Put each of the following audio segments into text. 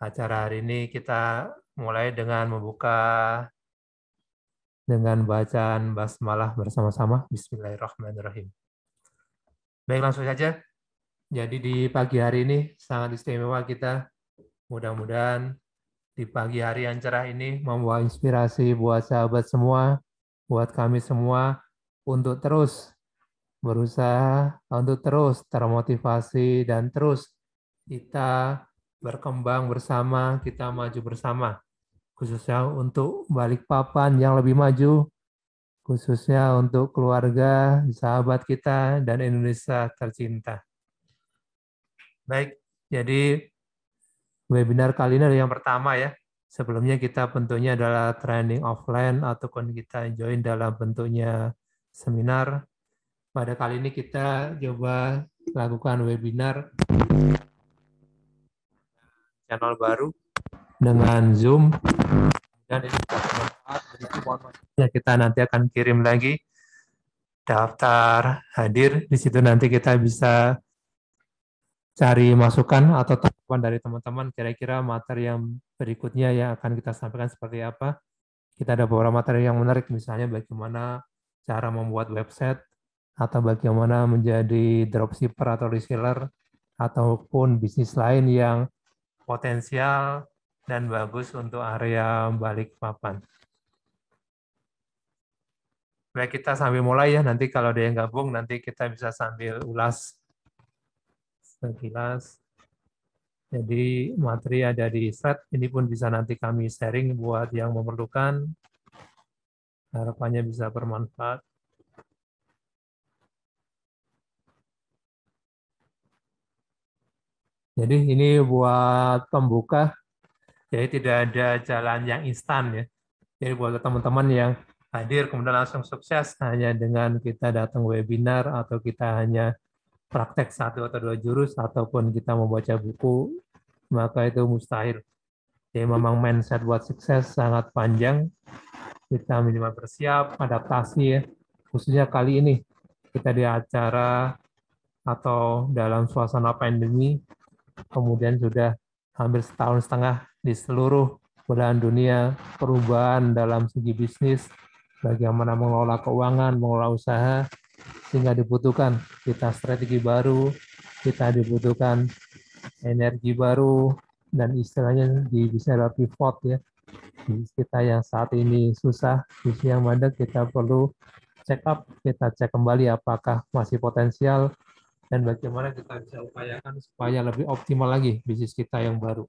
Acara hari ini kita mulai dengan dengan bacaan basmalah bersama-sama. Bismillahirrahmanirrahim. Baik, langsung saja. Jadi di pagi hari ini sangat istimewa kita. Mudah-mudahan di pagi hari yang cerah ini membawa inspirasi buat sahabat semua, buat kami semua untuk terus berusaha, untuk terus termotivasi dan terus kita berkembang bersama, kita maju bersama. Khususnya untuk Balikpapan yang lebih maju, khususnya untuk keluarga, sahabat kita, dan Indonesia tercinta. Baik, jadi webinar kali ini adalah yang pertama ya. Sebelumnya kita bentuknya adalah training offline ataupun kita join dalam bentuknya seminar. Pada kali ini kita coba lakukan webinar channel baru dengan Zoom. Dan ini bermanfaat, kita nanti akan kirim lagi daftar hadir. Di situ nanti kita bisa cari masukan atau tanggapan dari teman-teman kira-kira materi yang berikutnya yang akan kita sampaikan seperti apa. Kita ada beberapa materi yang menarik, misalnya bagaimana cara membuat website, atau bagaimana menjadi dropshipper atau reseller, ataupun bisnis lain yang potensial dan bagus untuk area Balikpapan. Baik, kita sambil mulai ya, nanti kalau ada yang gabung, nanti kita bisa sambil ulas sekilas. Jadi materi ada di slide, ini pun bisa nanti kami sharing buat yang memerlukan. Harapannya bisa bermanfaat. Jadi ini buat pembuka, jadi tidak ada jalan yang instan ya. Jadi buat teman-teman yang hadir kemudian langsung sukses hanya dengan kita datang webinar atau kita hanya praktek 1 atau 2 jurus ataupun kita membaca buku, maka itu mustahil. Jadi memang mindset buat sukses sangat panjang. Kita minimal bersiap, adaptasi ya. Khususnya kali ini kita di acara atau dalam suasana pandemi, kemudian sudah hampir setahun setengah di seluruh belahan dunia, perubahan dalam segi bisnis, bagaimana mengelola keuangan, mengelola usaha, sehingga dibutuhkan kita strategi baru, kita dibutuhkan energi baru, dan istilahnya bisa pivot ya. Kita yang saat ini susah, bisnis yang mandek, kita perlu check up, kita cek kembali apakah masih potensial, dan bagaimana kita bisa upayakan supaya lebih optimal lagi bisnis kita yang baru.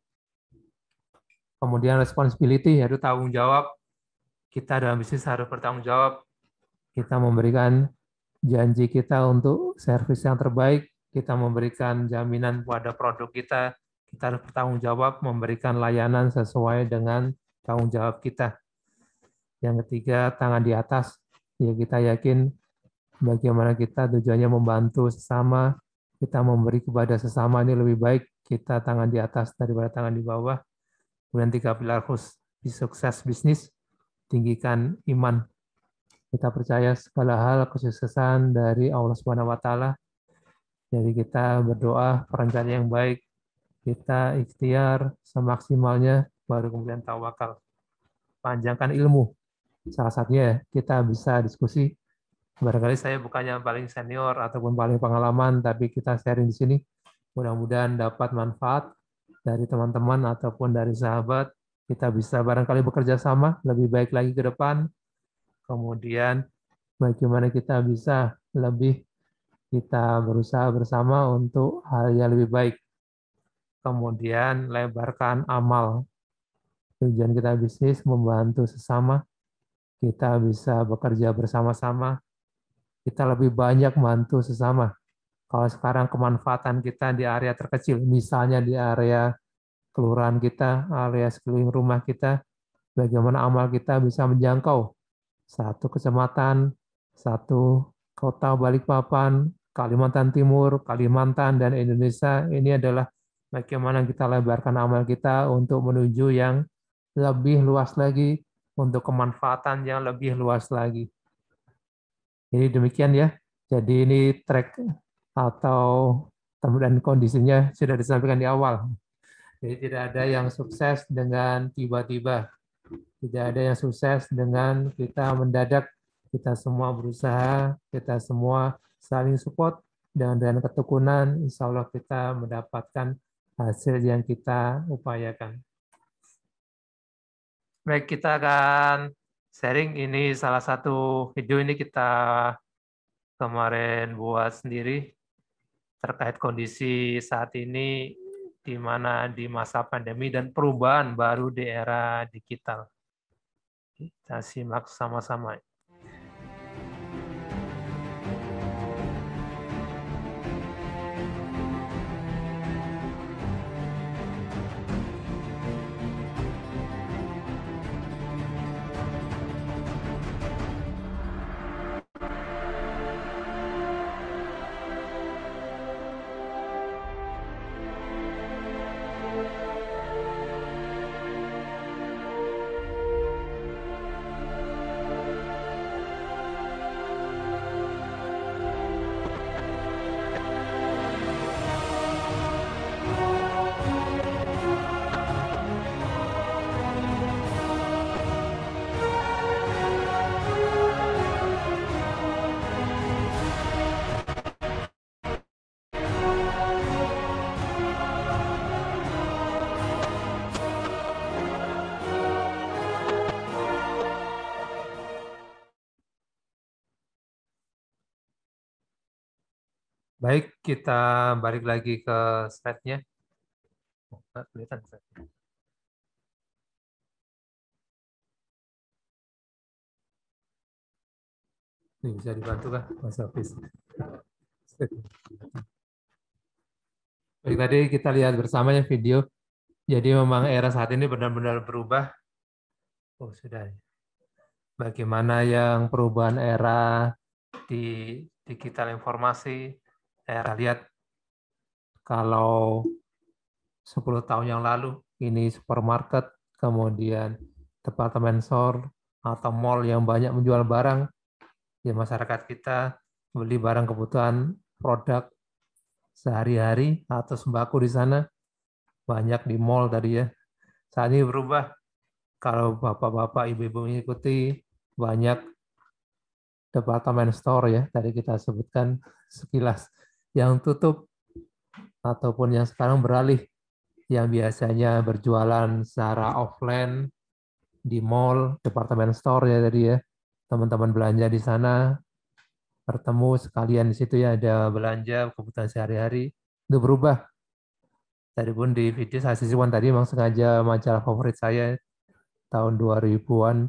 Kemudian responsibility, yaitu tanggung jawab. Kita dalam bisnis harus bertanggung jawab. Kita memberikan janji kita untuk servis yang terbaik, kita memberikan jaminan pada produk kita harus bertanggung jawab, memberikan layanan sesuai dengan tanggung jawab kita. Yang ketiga, tangan di atas. Ya, kita yakin bagaimana kita tujuannya membantu sesama, kita memberi kepada sesama ini lebih baik, kita tangan di atas daripada tangan di bawah. Kemudian 3 pilar khusus di sukses bisnis, tinggikan iman. Kita percaya segala hal kesuksesan dari Allah Subhanahu wa taala. Jadi kita berdoa perencanaan yang baik, kita ikhtiar semaksimalnya, baru kemudian tawakal. Panjangkan ilmu. Salah satunya kita bisa diskusi. Barangkali saya bukannya paling senior ataupun paling pengalaman, tapi kita sharing di sini. Mudah-mudahan dapat manfaat dari teman-teman ataupun dari sahabat. Kita bisa barangkali bekerja sama lebih baik lagi ke depan. Kemudian bagaimana kita bisa lebih kita berusaha bersama untuk hal yang lebih baik. Kemudian lebarkan amal. Tujuan kita bisnis membantu sesama. Kita bisa bekerja bersama-sama. Kita lebih banyak membantu sesama. Kalau sekarang kemanfaatan kita di area terkecil, misalnya di area kelurahan kita, area sekeliling rumah kita, bagaimana amal kita bisa menjangkau satu kecamatan, satu kota Balikpapan, Kalimantan Timur, Kalimantan, dan Indonesia. Ini adalah bagaimana kita lebarkan amal kita untuk menuju yang lebih luas lagi, untuk kemanfaatan yang lebih luas lagi. Jadi demikian ya. Jadi ini track atau dan kondisinya sudah disampaikan di awal. Jadi tidak ada yang sukses dengan tiba-tiba. Tidak ada yang sukses dengan kita mendadak. Kita semua berusaha, kita semua saling support, dan dengan ketekunan, insya Allah kita mendapatkan hasil yang kita upayakan. Baik, kita akan sharing. Ini salah satu video ini kita kemarin buat sendiri terkait kondisi saat ini di mana di masa pandemi dan perubahan baru di era digital. Kita simak sama-sama. Baik, kita balik lagi ke slide-nya. Kelihatan slide-nya. Ini bisa dibantu kah, Mas Hafiz? Baik, tadi kita lihat bersama ya video. Jadi memang era saat ini benar-benar berubah. Oh, sudah. Bagaimana yang perubahan era di digital informasi, era lihat kalau 10 tahun yang lalu ini supermarket, kemudian departemen store atau mall yang banyak menjual barang, ya masyarakat kita beli barang kebutuhan produk sehari-hari atau sembako di sana banyak di mall tadi ya. Saat ini berubah. Kalau bapak-bapak, ibu-ibu mengikuti, banyak departemen store ya, tadi kita sebutkan sekilas, yang tutup ataupun yang sekarang beralih, yang biasanya berjualan secara offline di mall, departemen store ya tadi ya, teman-teman belanja di sana, bertemu sekalian di situ ya, ada belanja kebutuhan sehari-hari, itu berubah. Tadi pun di video saya sisihkan tadi memang sengaja majalah favorit saya tahun 2000-an,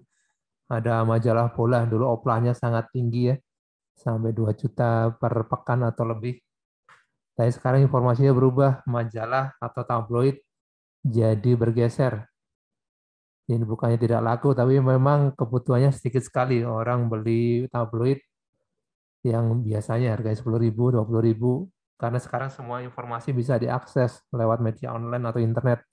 ada majalah bola, dulu oplahnya sangat tinggi ya, sampai 2 juta per pekan atau lebih. Tapi sekarang informasinya berubah, majalah atau tabloid jadi bergeser. Ini bukannya tidak laku, tapi memang kebutuhannya sedikit sekali. Orang beli tabloid yang biasanya harganya 10.000, 20.000, karena sekarang semua informasi bisa diakses lewat media online atau internet.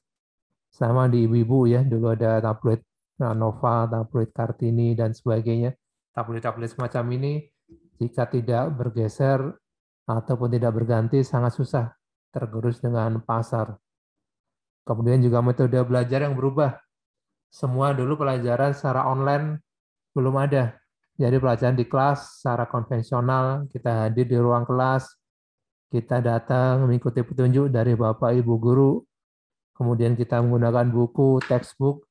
Sama di ibu-ibu ya, dulu ada tabloid Nova, tabloid Kartini, dan sebagainya. Tabloid-tabloid semacam ini, jika tidak bergeser ataupun tidak berganti, sangat susah tergerus dengan pasar. Kemudian juga metode belajar yang berubah. Semua dulu pelajaran secara online belum ada. Jadi pelajaran di kelas secara konvensional, kita hadir di ruang kelas, kita datang mengikuti petunjuk dari Bapak Ibu guru, kemudian kita menggunakan buku, textbook,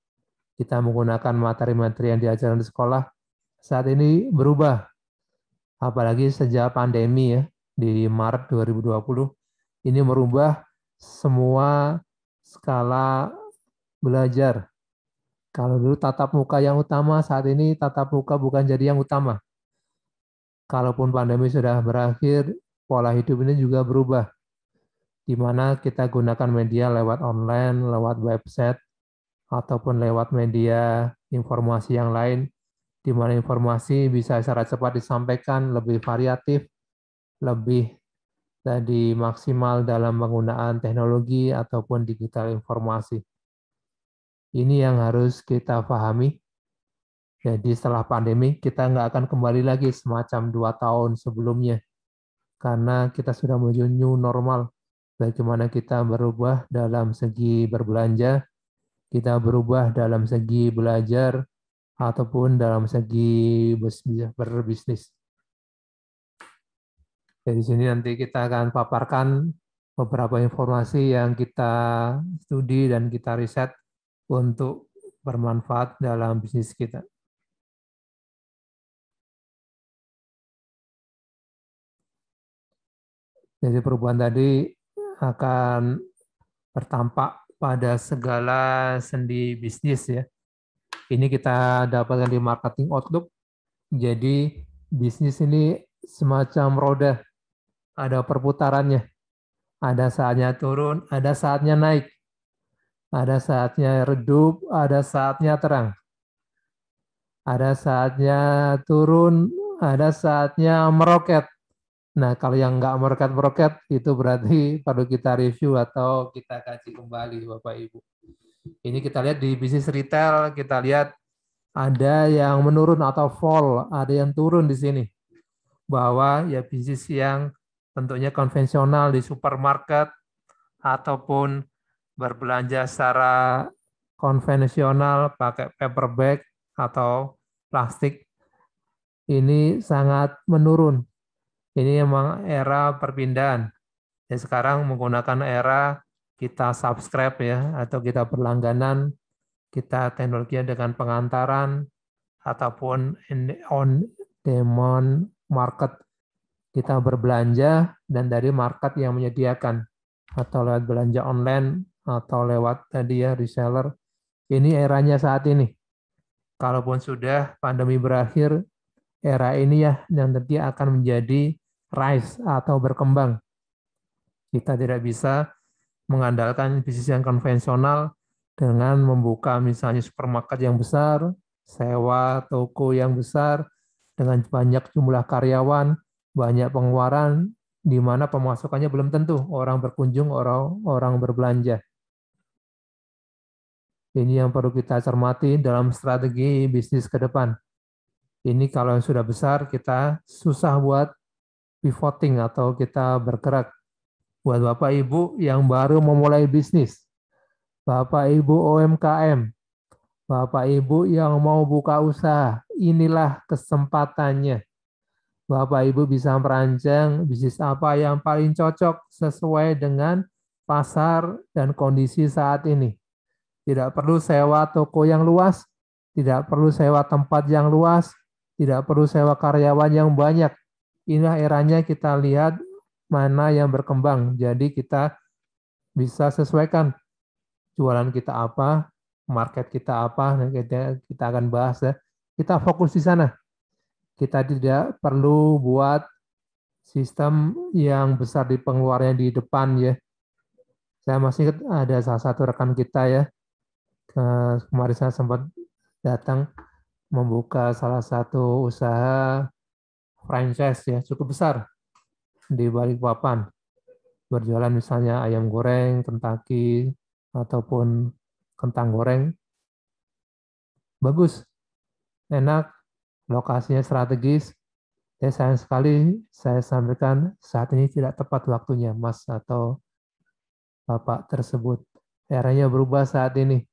kita menggunakan materi-materi yang diajarkan di sekolah. Saat ini berubah, apalagi sejak pandemi ya, di Maret 2020, ini merubah semua skala belajar. Kalau dulu tatap muka yang utama, saat ini tatap muka bukan jadi yang utama. Kalaupun pandemi sudah berakhir, pola hidup ini juga berubah, di mana kita gunakan media lewat online, lewat website, ataupun lewat media informasi yang lain, di mana informasi bisa secara cepat disampaikan, lebih variatif, lebih tadi maksimal dalam penggunaan teknologi ataupun digital informasi. Ini yang harus kita pahami. Jadi setelah pandemi, kita nggak akan kembali lagi semacam 2 tahun sebelumnya. Karena kita sudah menuju new normal. bagaimana kita berubah dalam segi berbelanja, kita berubah dalam segi belajar, ataupun dalam segi berbisnis. Dari sini nanti kita akan paparkan beberapa informasi yang kita studi dan kita riset untuk bermanfaat dalam bisnis kita. Jadi perubahan tadi akan bertampak pada segala sendi bisnis ya. Ini kita dapatkan di marketing outlook. Jadi bisnis ini semacam roda, ada perputarannya. Ada saatnya turun, ada saatnya naik. Ada saatnya redup, ada saatnya terang. Ada saatnya turun, ada saatnya meroket. Nah, kalau yang nggak meroket-meroket, itu berarti perlu kita review atau kita kaji kembali, Bapak Ibu. Ini kita lihat di bisnis retail, kita lihat ada yang menurun atau fall, ada yang turun di sini. Bahwa ya bisnis yang tentunya konvensional di supermarket ataupun berbelanja secara konvensional pakai paper bag atau plastik, ini sangat menurun. Ini memang era perpindahan. Ya, sekarang menggunakan era kita subscribe ya, atau kita berlangganan, kita teknologinya dengan pengantaran, ataupun on demand market. Kita berbelanja dan dari market yang menyediakan, atau lewat belanja online, atau lewat tadi ya reseller. Ini eranya saat ini. Kalaupun sudah pandemi berakhir, era ini ya yang nanti akan menjadi rise atau berkembang. Kita tidak bisa mengandalkan bisnis yang konvensional dengan membuka misalnya supermarket yang besar, sewa toko yang besar, dengan banyak jumlah karyawan, banyak pengeluaran, di mana pemasukannya belum tentu orang berkunjung, orang berbelanja. Ini yang perlu kita cermati dalam strategi bisnis ke depan. Ini kalau yang sudah besar, kita susah buat pivoting atau kita bergerak. Buat Bapak Ibu yang baru memulai bisnis, Bapak Ibu UMKM, Bapak Ibu yang mau buka usaha, inilah kesempatannya. Bapak Ibu bisa merancang bisnis apa yang paling cocok sesuai dengan pasar dan kondisi saat ini. Tidak perlu sewa toko yang luas, tidak perlu sewa tempat yang luas, tidak perlu sewa karyawan yang banyak. Inilah eranya kita lihat mana yang berkembang. Jadi kita bisa sesuaikan jualan kita apa, market kita apa, kita akan bahas ya. Kita fokus di sana. Kita tidak perlu buat sistem yang besar di pengeluarannya di depan ya. Saya masih ingat ada salah satu rekan kita ya, kemarin saya sempat datang membuka salah satu usaha franchise ya, cukup besar di Balikpapan. Berjualan misalnya ayam goreng, Kentucky, ataupun kentang goreng. Bagus, enak, lokasinya strategis. Ya, sayang sekali saya sampaikan saat ini tidak tepat waktunya, Mas atau Bapak tersebut. Eranya berubah saat ini.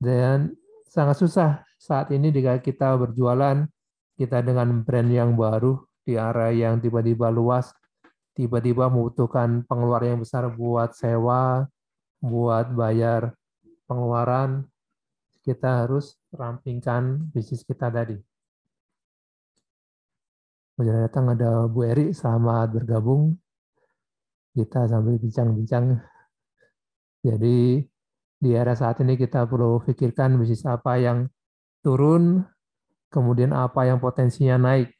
Dan sangat susah saat ini jika kita berjualan, kita dengan brand yang baru, di area yang tiba-tiba luas, tiba-tiba membutuhkan pengeluaran yang besar buat sewa, buat bayar pengeluaran, kita harus rampingkan bisnis kita tadi. Kemudian datang ada Bu Eri, selamat bergabung. Kita sambil bincang-bincang. Jadi di era saat ini kita perlu pikirkan bisnis apa yang turun, kemudian apa yang potensinya naik,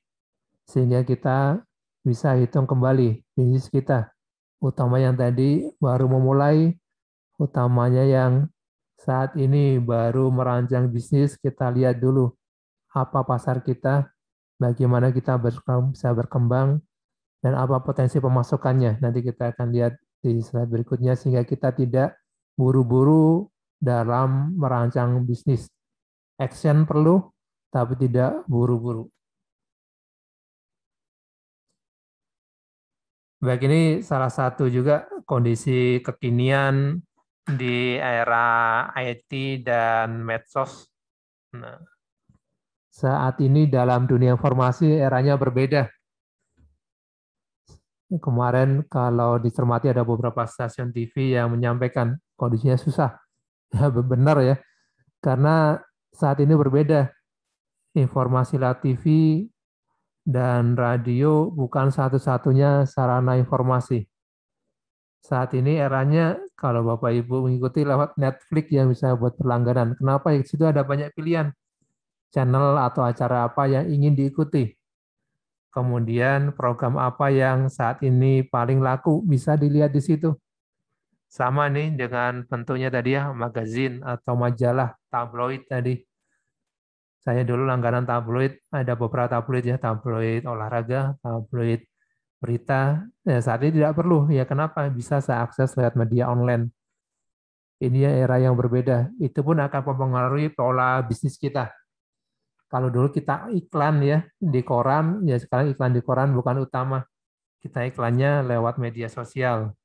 sehingga kita bisa hitung kembali bisnis kita. Utama yang tadi baru memulai, utamanya yang saat ini baru merancang bisnis, kita lihat dulu apa pasar kita, bagaimana kita bisa berkembang, dan apa potensi pemasukannya. Nanti kita akan lihat di slide berikutnya, sehingga kita tidak buru-buru dalam merancang bisnis. Action perlu, tapi tidak buru-buru. Baik, ini salah satu juga kondisi kekinian di era IT dan medsos. Nah, saat ini dalam dunia informasi eranya berbeda. Kemarin kalau dicermati ada beberapa stasiun TV yang menyampaikan kondisinya susah. Ya benar ya, karena saat ini berbeda. Informasi lewat TV dan radio bukan satu-satunya sarana informasi. Saat ini eranya kalau Bapak Ibu mengikuti lewat Netflix yang bisa buat berlangganan. Kenapa? Di situ ada banyak pilihan channel atau acara apa yang ingin diikuti. Kemudian program apa yang saat ini paling laku bisa dilihat di situ. Sama nih dengan bentuknya tadi ya, magazin atau majalah, tabloid tadi. Saya dulu langganan tabloid, ada beberapa tabloid ya, tabloid olahraga, tabloid berita. Ya, saat ini tidak perlu. Ya kenapa? Bisa saya akses lewat media online. Ini era yang berbeda. Itu pun akan mempengaruhi pola bisnis kita. Kalau dulu kita iklan ya di koran, ya sekarang iklan di koran bukan utama. Kita iklannya lewat media sosial.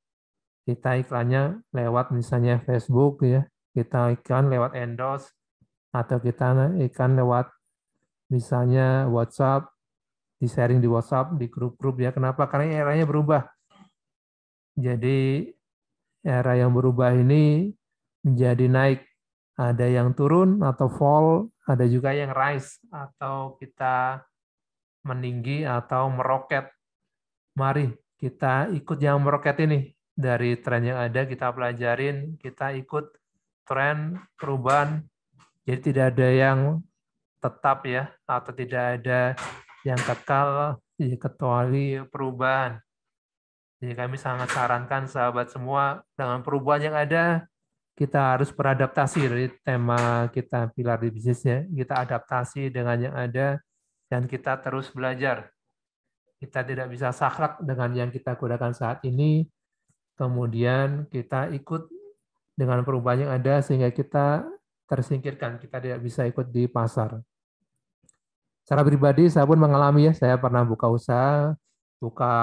Kita iklannya lewat misalnya Facebook ya. Kita iklan lewat endorse atau kita iklan lewat misalnya WhatsApp, di sharing di WhatsApp, di grup-grup ya. Kenapa? Karena eranya berubah. Jadi era yang berubah ini menjadi naik. Ada yang turun atau fall, ada juga yang rise atau kita meninggi atau meroket. Mari kita ikut yang meroket ini. Dari tren yang ada kita pelajarin, kita ikut tren perubahan. Jadi tidak ada yang tetap ya, atau tidak ada yang kekal kecuali perubahan. Jadi kami sangat sarankan sahabat semua dengan perubahan yang ada, kita harus beradaptasi dari tema kita pilar di bisnisnya. Kita adaptasi dengan yang ada dan kita terus belajar. Kita tidak bisa saklek dengan yang kita gunakan saat ini, kemudian kita ikut dengan perubahan yang ada sehingga kita tersingkirkan, kita tidak bisa ikut di pasar. Secara pribadi saya pun mengalami ya, saya pernah buka usaha, buka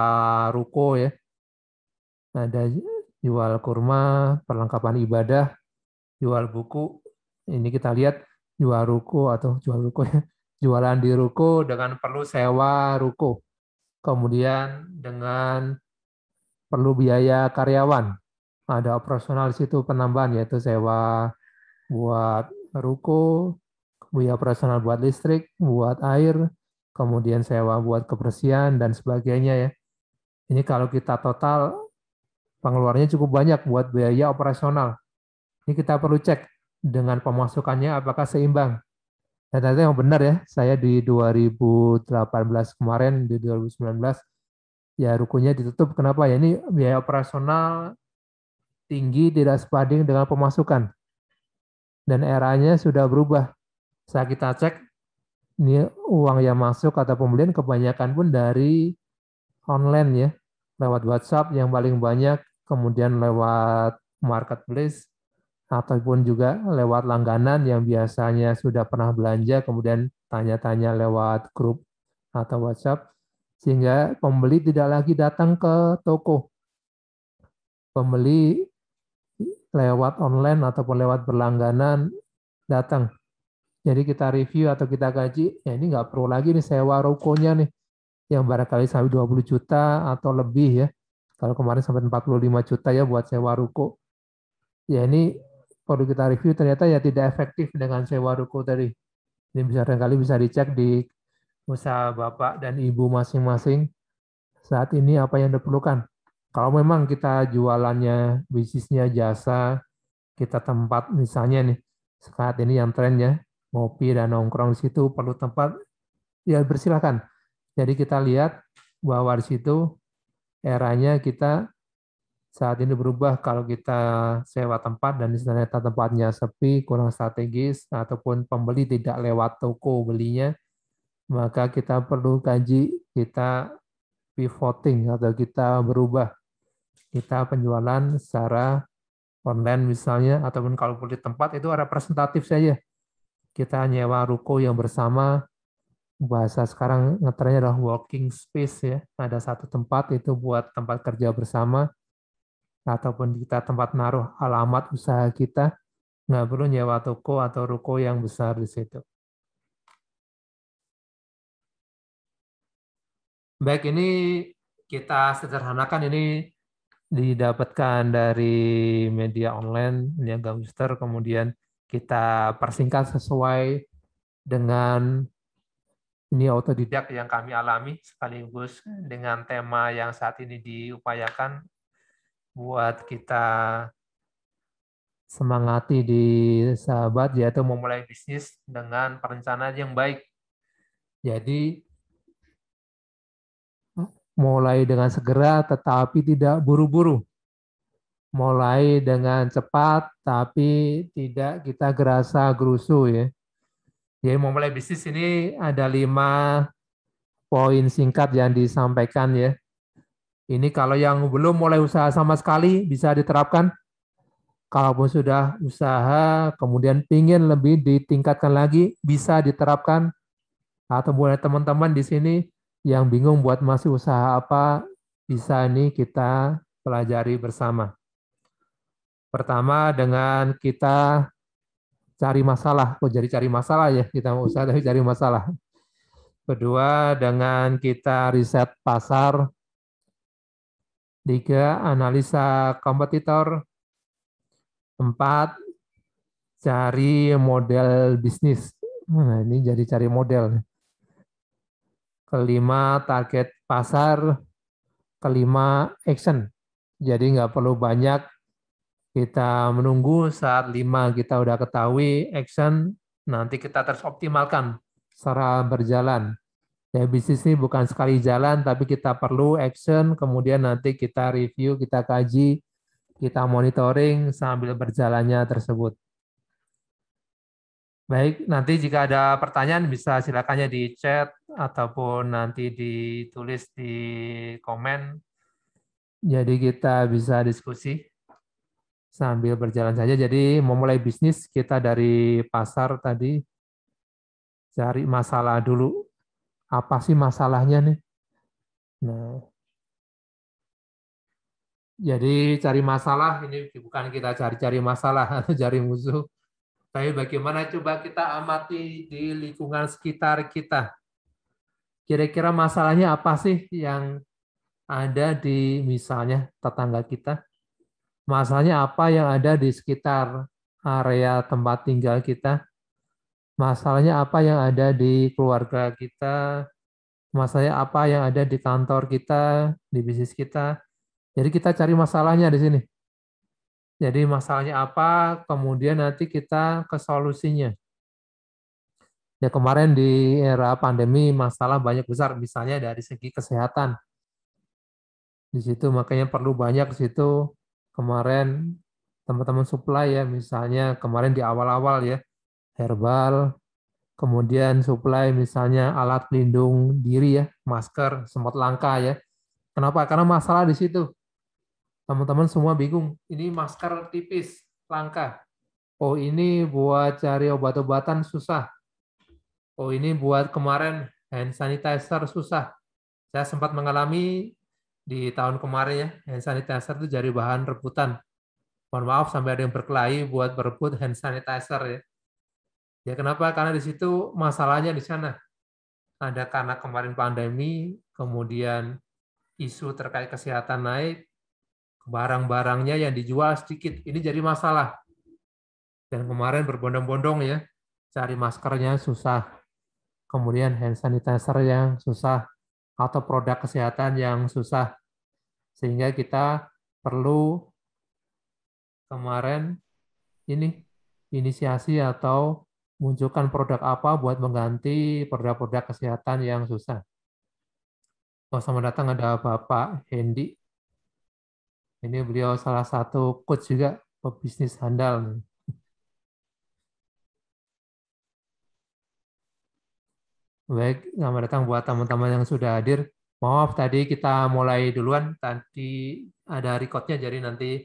ruko ya, ada jual kurma, perlengkapan ibadah, jual buku. Ini kita lihat jual ruko atau jual ruko ya, jualan di ruko dengan perlu sewa ruko. Kemudian dengan perlu biaya karyawan. Ada operasional di situ penambahan yaitu sewa buat ruko, biaya operasional buat listrik, buat air, kemudian sewa buat kebersihan dan sebagainya ya. Ini kalau kita total pengeluarannya cukup banyak buat biaya operasional. Ini kita perlu cek dengan pemasukannya apakah seimbang. Dan ternyata yang benar ya, saya di 2018 kemarin, di 2019, ya rukunya ditutup. Kenapa ya? Ini biaya operasional tinggi tidak sebanding dengan pemasukan. Dan eranya sudah berubah. Saat kita cek, ini uang yang masuk atau pembelian kebanyakan pun dari online ya. Lewat WhatsApp yang paling banyak, kemudian lewat marketplace, ataupun juga lewat langganan yang biasanya sudah pernah belanja, kemudian tanya-tanya lewat grup atau WhatsApp, sehingga pembeli tidak lagi datang ke toko. Pembeli lewat online ataupun lewat berlangganan datang. Jadi kita review atau kita gaji, ya ini nggak perlu lagi nih sewa rukonya nih, yang barangkali sampai 20 juta atau lebih ya. Kalau kemarin sampai 45 juta ya buat sewa ruko. Ya ini perlu kita review, ternyata ya tidak efektif dengan sewa ruko tadi. Ini bisa barangkali bisa dicek di usaha Bapak dan Ibu masing-masing saat ini apa yang diperlukan. Kalau memang kita jualannya, bisnisnya jasa, kita tempat misalnya nih, saat ini yang trennya ngopi dan nongkrong di situ perlu tempat, ya bersilakan. Jadi kita lihat bahwa di situ eranya kita saat ini berubah. Kalau kita sewa tempat dan ternyata tempatnya sepi, kurang strategis, ataupun pembeli tidak lewat toko belinya, maka kita perlu kaji, kita pivoting atau kita berubah. Kita penjualan secara online misalnya, ataupun kalau di tempat itu representatif saja. Kita nyewa ruko yang bersama, bahasa sekarang ngetrennya adalah working space ya. Ada satu tempat itu buat tempat kerja bersama. ataupun kita tempat naruh alamat usaha kita, nggak perlu nyewa toko atau ruko yang besar di situ. Baik, ini kita sederhanakan, ini didapatkan dari media online, Niaga Booster, kemudian kita persingkat sesuai dengan ini autodidak yang kami alami, sekaligus dengan tema yang saat ini diupayakan buat kita semangati di sahabat, yaitu memulai bisnis dengan perencanaan yang baik. Jadi mulai dengan segera tetapi tidak buru-buru. Mulai dengan cepat tapi tidak kita gerasa gerusu ya. Jadi memulai bisnis ini ada 5 poin singkat yang disampaikan ya. Ini kalau yang belum mulai usaha sama sekali bisa diterapkan. Kalaupun sudah usaha, kemudian ingin lebih ditingkatkan lagi, bisa diterapkan. Atau buat teman-teman di sini yang bingung buat masih usaha apa, bisa nih kita pelajari bersama. Pertama dengan kita cari masalah. Oh, jadi cari masalah ya, kita mau usaha tapi cari masalah. Kedua, dengan kita riset pasar. 3, analisa kompetitor. 4, cari model bisnis. Nah, ini jadi cari model. Kelima, target pasar. Kelima, action. Jadi nggak perlu banyak kita menunggu saat 5 kita udah ketahui action, nanti kita terus optimalkan secara berjalan. Ya, bisnis ini bukan sekali jalan, tapi kita perlu action, kemudian nanti kita review, kita kaji, kita monitoring sambil berjalannya tersebut. Baik, nanti jika ada pertanyaan bisa silakannya di chat ataupun nanti ditulis di komen. Jadi kita bisa diskusi sambil berjalan saja. Jadi memulai bisnis kita dari pasar tadi, cari masalah dulu. Apa sih masalahnya nih? Nah, jadi cari masalah ini bukan kita cari-cari masalah atau cari musuh, tapi bagaimana coba kita amati di lingkungan sekitar kita. Kira-kira masalahnya apa sih yang ada di misalnya tetangga kita? Masalahnya apa yang ada di sekitar area tempat tinggal kita? Masalahnya apa yang ada di keluarga kita? Masalahnya apa yang ada di kantor kita, di bisnis kita? Jadi kita cari masalahnya di sini. Jadi masalahnya apa, kemudian nanti kita ke solusinya. Ya kemarin di era pandemi masalah banyak besar, misalnya dari segi kesehatan. Di situ makanya perlu banyak di situ kemarin teman-teman supply ya, misalnya kemarin di awal-awal ya, herbal, kemudian supply misalnya alat pelindung diri ya, masker sempat langka ya. Kenapa? Karena masalah di situ. Teman-teman semua bingung, ini masker tipis, langka. Oh ini buat cari obat-obatan susah. Oh ini buat kemarin hand sanitizer susah. Saya sempat mengalami di tahun kemarin ya, hand sanitizer itu jadi bahan rebutan. Mohon maaf sampai ada yang berkelahi buat berebut hand sanitizer ya. Ya kenapa? Karena di situ masalahnya di sana. Ada karena kemarin pandemi, kemudian isu terkait kesehatan naik, barang-barangnya yang dijual sedikit. Ini jadi masalah. Dan kemarin berbondong-bondong ya, cari maskernya susah. Kemudian hand sanitizer yang susah, atau produk kesehatan yang susah. Sehingga kita perlu kemarin ini inisiasi atau munculkan produk apa buat mengganti produk-produk kesehatan yang susah. Oh, sama datang ada Bapak Hendy. Ini beliau salah satu coach juga pebisnis handal. Baik, selamat datang buat teman-teman yang sudah hadir. Maaf tadi kita mulai duluan, tadi ada recordnya, jadi nanti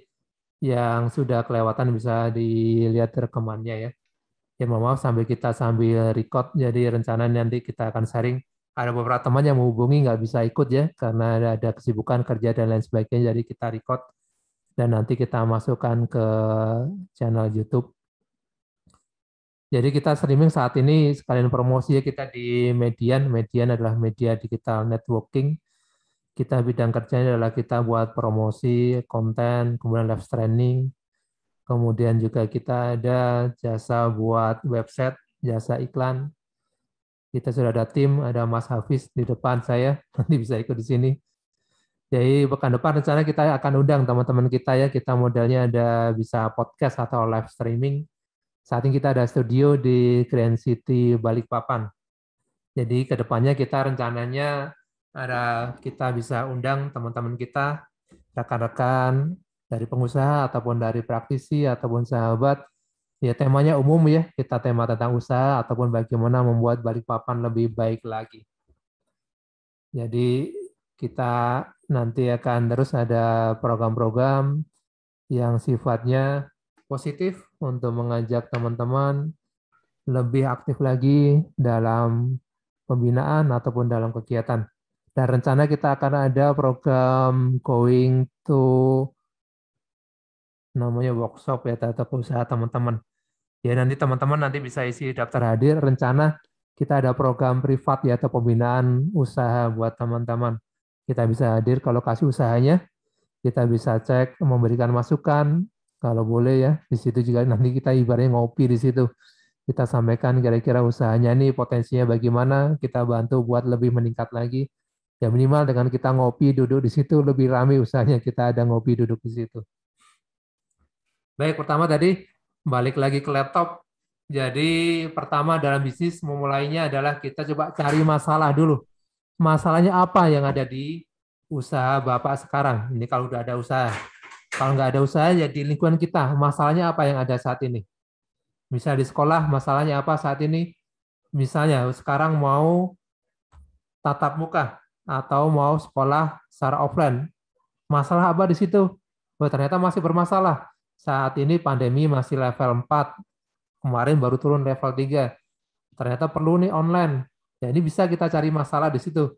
yang sudah kelewatan bisa dilihat rekamannya ya. Ya mohon maaf sambil record, jadi rencana nanti kita akan sharing. Ada beberapa teman yang menghubungi nggak bisa ikut ya, karena ada kesibukan kerja dan lain sebagainya, jadi kita record. dan nanti kita masukkan ke channel YouTube. Jadi kita streaming saat ini sekalian promosi ya, kita di Median. Median adalah media digital networking. Kita bidang kerjanya adalah kita buat promosi, konten, kemudian live streaming. Kemudian juga kita ada jasa buat website, jasa iklan. Kita sudah ada tim, ada Mas Hafiz di depan saya, nanti bisa ikut di sini. Jadi pekan depan rencana kita akan undang teman-teman kita ya, kita modelnya ada bisa podcast atau live streaming. Saat ini kita ada studio di Grand City Balikpapan. Jadi kedepannya kita rencananya ada kita bisa undang teman-teman kita, rekan-rekan dari pengusaha ataupun dari praktisi ataupun sahabat. Ya temanya umum ya, kita tema tentang usaha ataupun bagaimana membuat Balikpapan lebih baik lagi. Jadi kita nanti akan terus ada program-program yang sifatnya positif untuk mengajak teman-teman lebih aktif lagi dalam pembinaan ataupun dalam kegiatan. Dan rencana kita akan ada program going to namanya workshop ya tatap usaha teman-teman. Ya nanti teman-teman nanti bisa isi daftar hadir. Rencana kita ada program privat ya atau pembinaan usaha buat teman-teman. Kita bisa hadir ke lokasi usahanya, kita bisa cek, memberikan masukan, kalau boleh ya. Di situ juga nanti kita ibaratnya ngopi di situ. Kita sampaikan kira-kira usahanya ini potensinya bagaimana, kita bantu buat lebih meningkat lagi. Ya minimal dengan kita ngopi duduk di situ lebih ramai usahanya, kita ada ngopi duduk di situ. Baik, pertama tadi balik lagi ke laptop. Jadi pertama dalam bisnis memulainya adalah kita coba cari masalah dulu. Masalahnya apa yang ada di usaha Bapak sekarang? Ini kalau udah ada usaha. Kalau nggak ada usaha ya di lingkungan kita, masalahnya apa yang ada saat ini? Misal di sekolah, masalahnya apa saat ini? Misalnya sekarang mau tatap muka atau mau sekolah secara offline. Masalah apa di situ? Oh, ternyata masih bermasalah. Saat ini pandemi masih level 4. Kemarin baru turun level 3. Ternyata perlu nih online. Ya ini bisa kita cari masalah di situ.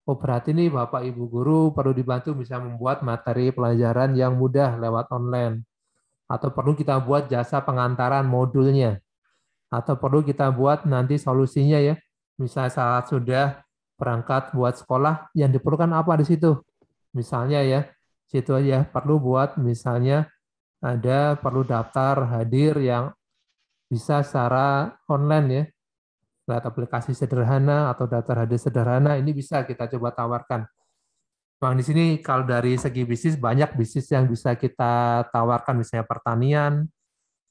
Oh berarti nih Bapak Ibu guru perlu dibantu bisa membuat materi pelajaran yang mudah lewat online. Atau perlu kita buat jasa pengantaran modulnya. Atau perlu kita buat nanti solusinya ya. Misalnya saat sudah berangkat buat sekolah, yang diperlukan apa di situ? Misalnya ya, situ aja perlu buat misalnya ada perlu daftar hadir yang bisa secara online ya. Lewat aplikasi sederhana atau daftar hadir sederhana, ini bisa kita coba tawarkan. Bang, di sini kalau dari segi bisnis, banyak bisnis yang bisa kita tawarkan, misalnya pertanian,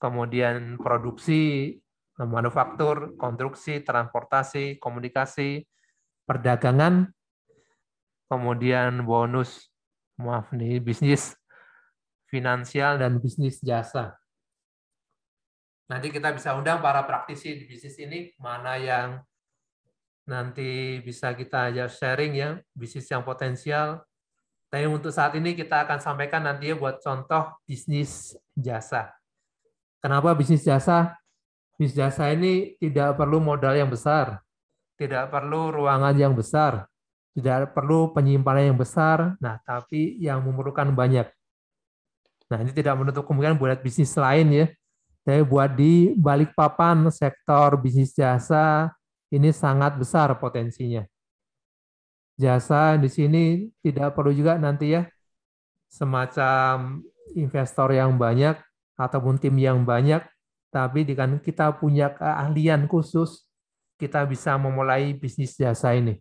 kemudian produksi, manufaktur, konstruksi, transportasi, komunikasi, perdagangan, kemudian bonus, maaf nih, bisnis finansial dan bisnis jasa. Nanti kita bisa undang para praktisi di bisnis ini, mana yang nanti bisa kita sharing ya, bisnis yang potensial. Tapi untuk saat ini kita akan sampaikan nanti ya buat contoh bisnis jasa. Kenapa bisnis jasa? Bisnis jasa ini tidak perlu modal yang besar, tidak perlu ruangan yang besar, tidak perlu penyimpanan yang besar, nah tapi yang memerlukan banyak. Nah ini tidak menutup kemungkinan buat bisnis lain ya. Tapi buat di Balikpapan sektor bisnis jasa ini sangat besar potensinya. Jasa di sini tidak perlu juga nanti ya semacam investor yang banyak ataupun tim yang banyak, tapi dengan kita punya keahlian khusus, kita bisa memulai bisnis jasa ini.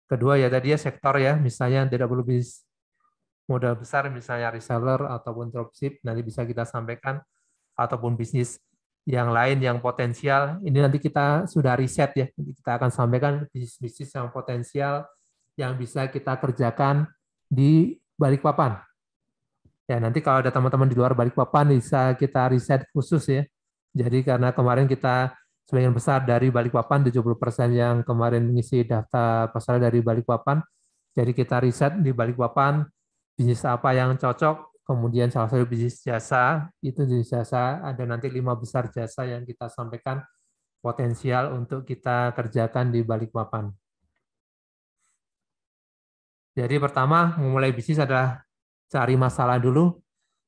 Kedua ya tadi ya sektor ya, misalnya tidak perlu bisnis modal besar, misalnya reseller ataupun dropship, nanti bisa kita sampaikan, ataupun bisnis yang lain yang potensial. Ini nanti kita sudah riset ya, kita akan sampaikan bisnis-bisnis yang potensial yang bisa kita kerjakan di Balikpapan. Ya, nanti kalau ada teman-teman di luar Balikpapan bisa kita riset khusus ya. Jadi karena kemarin kita sebagian besar dari Balikpapan, 70% yang kemarin mengisi daftar peserta dari Balikpapan. Jadi kita riset di Balikpapan bisnis apa yang cocok, kemudian salah satu bisnis jasa, itu bisnis jasa ada nanti 5 besar jasa yang kita sampaikan potensial untuk kita kerjakan di Balikpapan. Jadi pertama memulai bisnis adalah cari masalah dulu.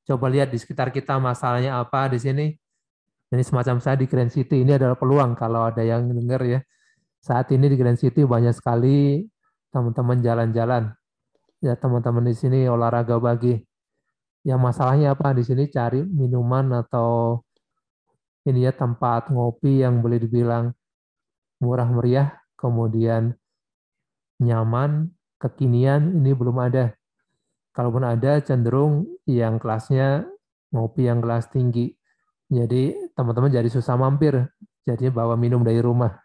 Coba lihat di sekitar kita masalahnya apa di sini. Ini semacam saya di Grand City. Ini adalah peluang kalau ada yang dengar ya. Saat ini di Grand City banyak sekali teman-teman jalan-jalan. Ya teman-teman di sini olahraga pagi. Yang masalahnya apa di sini cari minuman atau ini ya tempat ngopi yang boleh dibilang murah meriah, kemudian nyaman, kekinian ini belum ada. Kalaupun ada cenderung yang kelasnya ngopi yang kelas tinggi. Jadi teman-teman jadi susah mampir. Jadi bawa minum dari rumah.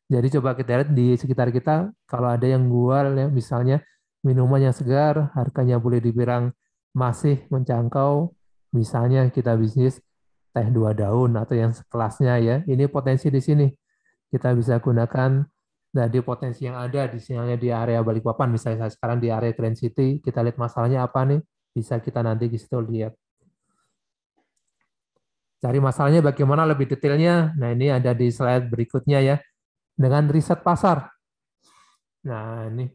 Jadi coba kita lihat di sekitar kita kalau ada yang jual ya misalnya minuman yang segar, harganya boleh dibilang masih menjangkau. Misalnya kita bisnis teh 2 daun atau yang sekelasnya ya. Ini potensi di sini. Kita bisa gunakan dari potensi yang ada di misalnya di area Balikpapan, misalnya sekarang di area Grand City, kita lihat masalahnya apa nih, bisa kita nanti di situ lihat. Cari masalahnya bagaimana lebih detailnya. Nah, ini ada di slide berikutnya ya. Dengan riset pasar. Nah, ini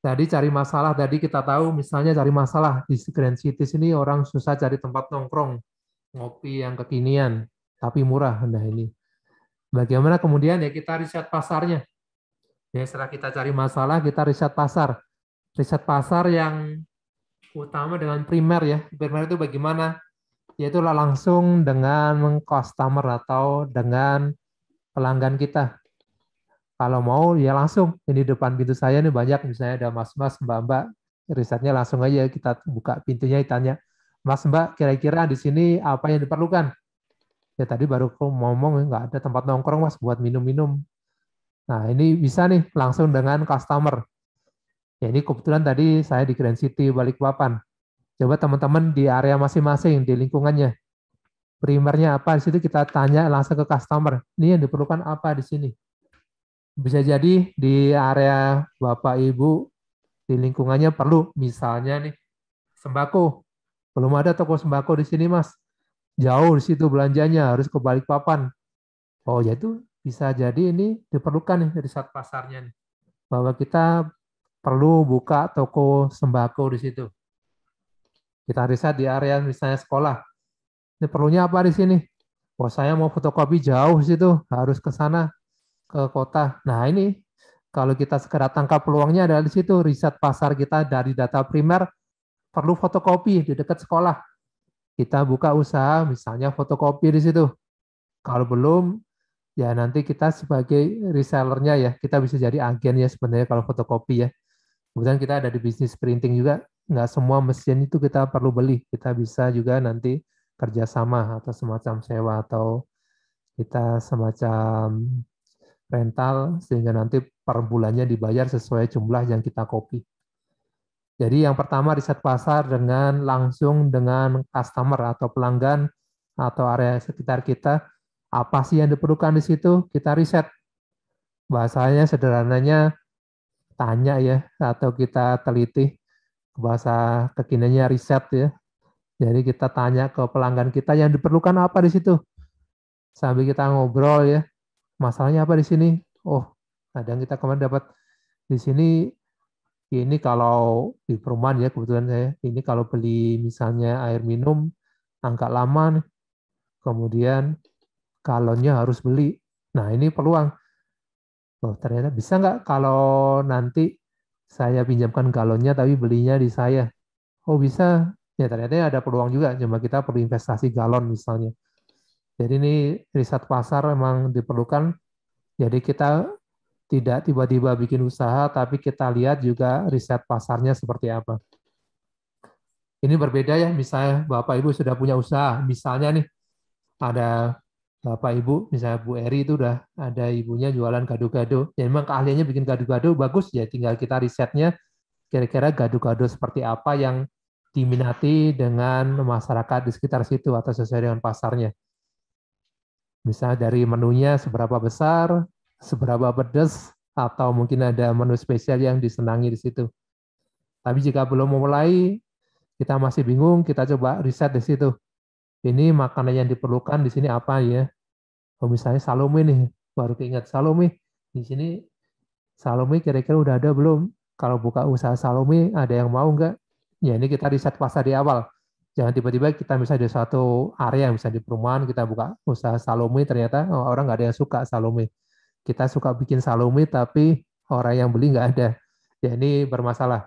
tadi cari masalah, tadi kita tahu misalnya cari masalah di Grand City sini orang susah cari tempat nongkrong, ngopi yang kekinian, tapi murah. Nah, ini. Bagaimana kemudian ya kita riset pasarnya. Ya, setelah kita cari masalah, kita riset pasar. Riset pasar yang utama dengan primer ya. Primer itu bagaimana? Yaitu langsung dengan customer atau dengan pelanggan kita. Kalau mau ya langsung. Ini depan pintu saya nih banyak misalnya ada mas-mas, mbak-mbak. Risetnya langsung aja kita buka pintunya ditanya, Mas Mbak kira-kira di sini apa yang diperlukan? Ya tadi baru ngomong nggak ada tempat nongkrong Mas buat minum-minum. Nah ini bisa nih langsung dengan customer. Ya ini kebetulan tadi saya di Grand City Balikpapan. Coba teman-teman di area masing-masing di lingkungannya. Primernya apa di situ kita tanya langsung ke customer. Ini yang diperlukan apa di sini? Bisa jadi di area Bapak Ibu di lingkungannya perlu misalnya nih sembako. Belum ada toko sembako di sini, Mas. Jauh di situ belanjanya harus ke Balikpapan. Oh, ya itu bisa jadi ini diperlukan nih dari saat pasarnya nih. Bahwa kita perlu buka toko sembako di situ. Kita riset di area misalnya sekolah. Ini perlunya apa di sini? Oh, saya mau fotokopi jauh situ, harus ke sana, ke kota. Nah, ini kalau kita segera tangkap peluangnya adalah di situ, riset pasar kita dari data primer, perlu fotokopi di dekat sekolah. Kita buka usaha, misalnya fotokopi di situ. Kalau belum, ya nanti kita sebagai resellernya ya, kita bisa jadi agen ya sebenarnya kalau fotokopi ya. Kemudian kita ada di bisnis printing juga, nggak semua mesin itu kita perlu beli. Kita bisa juga nanti kerjasama atau semacam sewa atau kita semacam rental sehingga nanti per bulannya dibayar sesuai jumlah yang kita copy. Jadi yang pertama riset pasar dengan langsung dengan customer atau pelanggan atau area sekitar kita, apa sih yang diperlukan di situ, kita riset. Bahasanya sederhananya tanya ya atau kita teliti, bahasa kekiniannya riset ya. Jadi kita tanya ke pelanggan kita yang diperlukan apa di situ. Sambil kita ngobrol ya, masalahnya apa di sini? Oh, kadang kita kemarin dapat di sini ini kalau di perumahan ya kebetulan saya ini kalau beli misalnya air minum agak lama nih. Kemudian galonnya harus beli. Nah ini peluang. Oh ternyata bisa nggak kalau nanti saya pinjamkan galonnya tapi belinya di saya. Oh bisa. Ya ternyata ada peluang juga. Cuma kita perlu investasi galon misalnya. Jadi ini riset pasar memang diperlukan. Jadi kita tidak tiba-tiba bikin usaha, tapi kita lihat juga riset pasarnya seperti apa. Ini berbeda ya, misalnya Bapak Ibu sudah punya usaha, misalnya nih ada Bapak Ibu, misalnya Bu Eri itu udah ada ibunya jualan gado-gado. Ya memang keahliannya bikin gado-gado bagus ya, tinggal kita risetnya kira-kira gado-gado seperti apa yang diminati dengan masyarakat di sekitar situ atau sesuai dengan pasarnya. Misalnya dari menunya seberapa besar, seberapa pedas, atau mungkin ada menu spesial yang disenangi di situ. Tapi jika belum memulai, kita masih bingung, kita coba riset di situ. Ini makanan yang diperlukan di sini apa ya? Oh, misalnya Salome nih, baru keingat Salome. Di sini Salome kira-kira udah ada belum? Kalau buka usaha Salome, ada yang mau nggak? Ya ini kita riset pasar di awal. Jangan tiba-tiba kita misalnya di suatu area, misalnya di perumahan, kita buka usaha Salome, ternyata orang nggak ada yang suka Salome. Kita suka bikin Salome, tapi orang yang beli nggak ada. Ya ini bermasalah.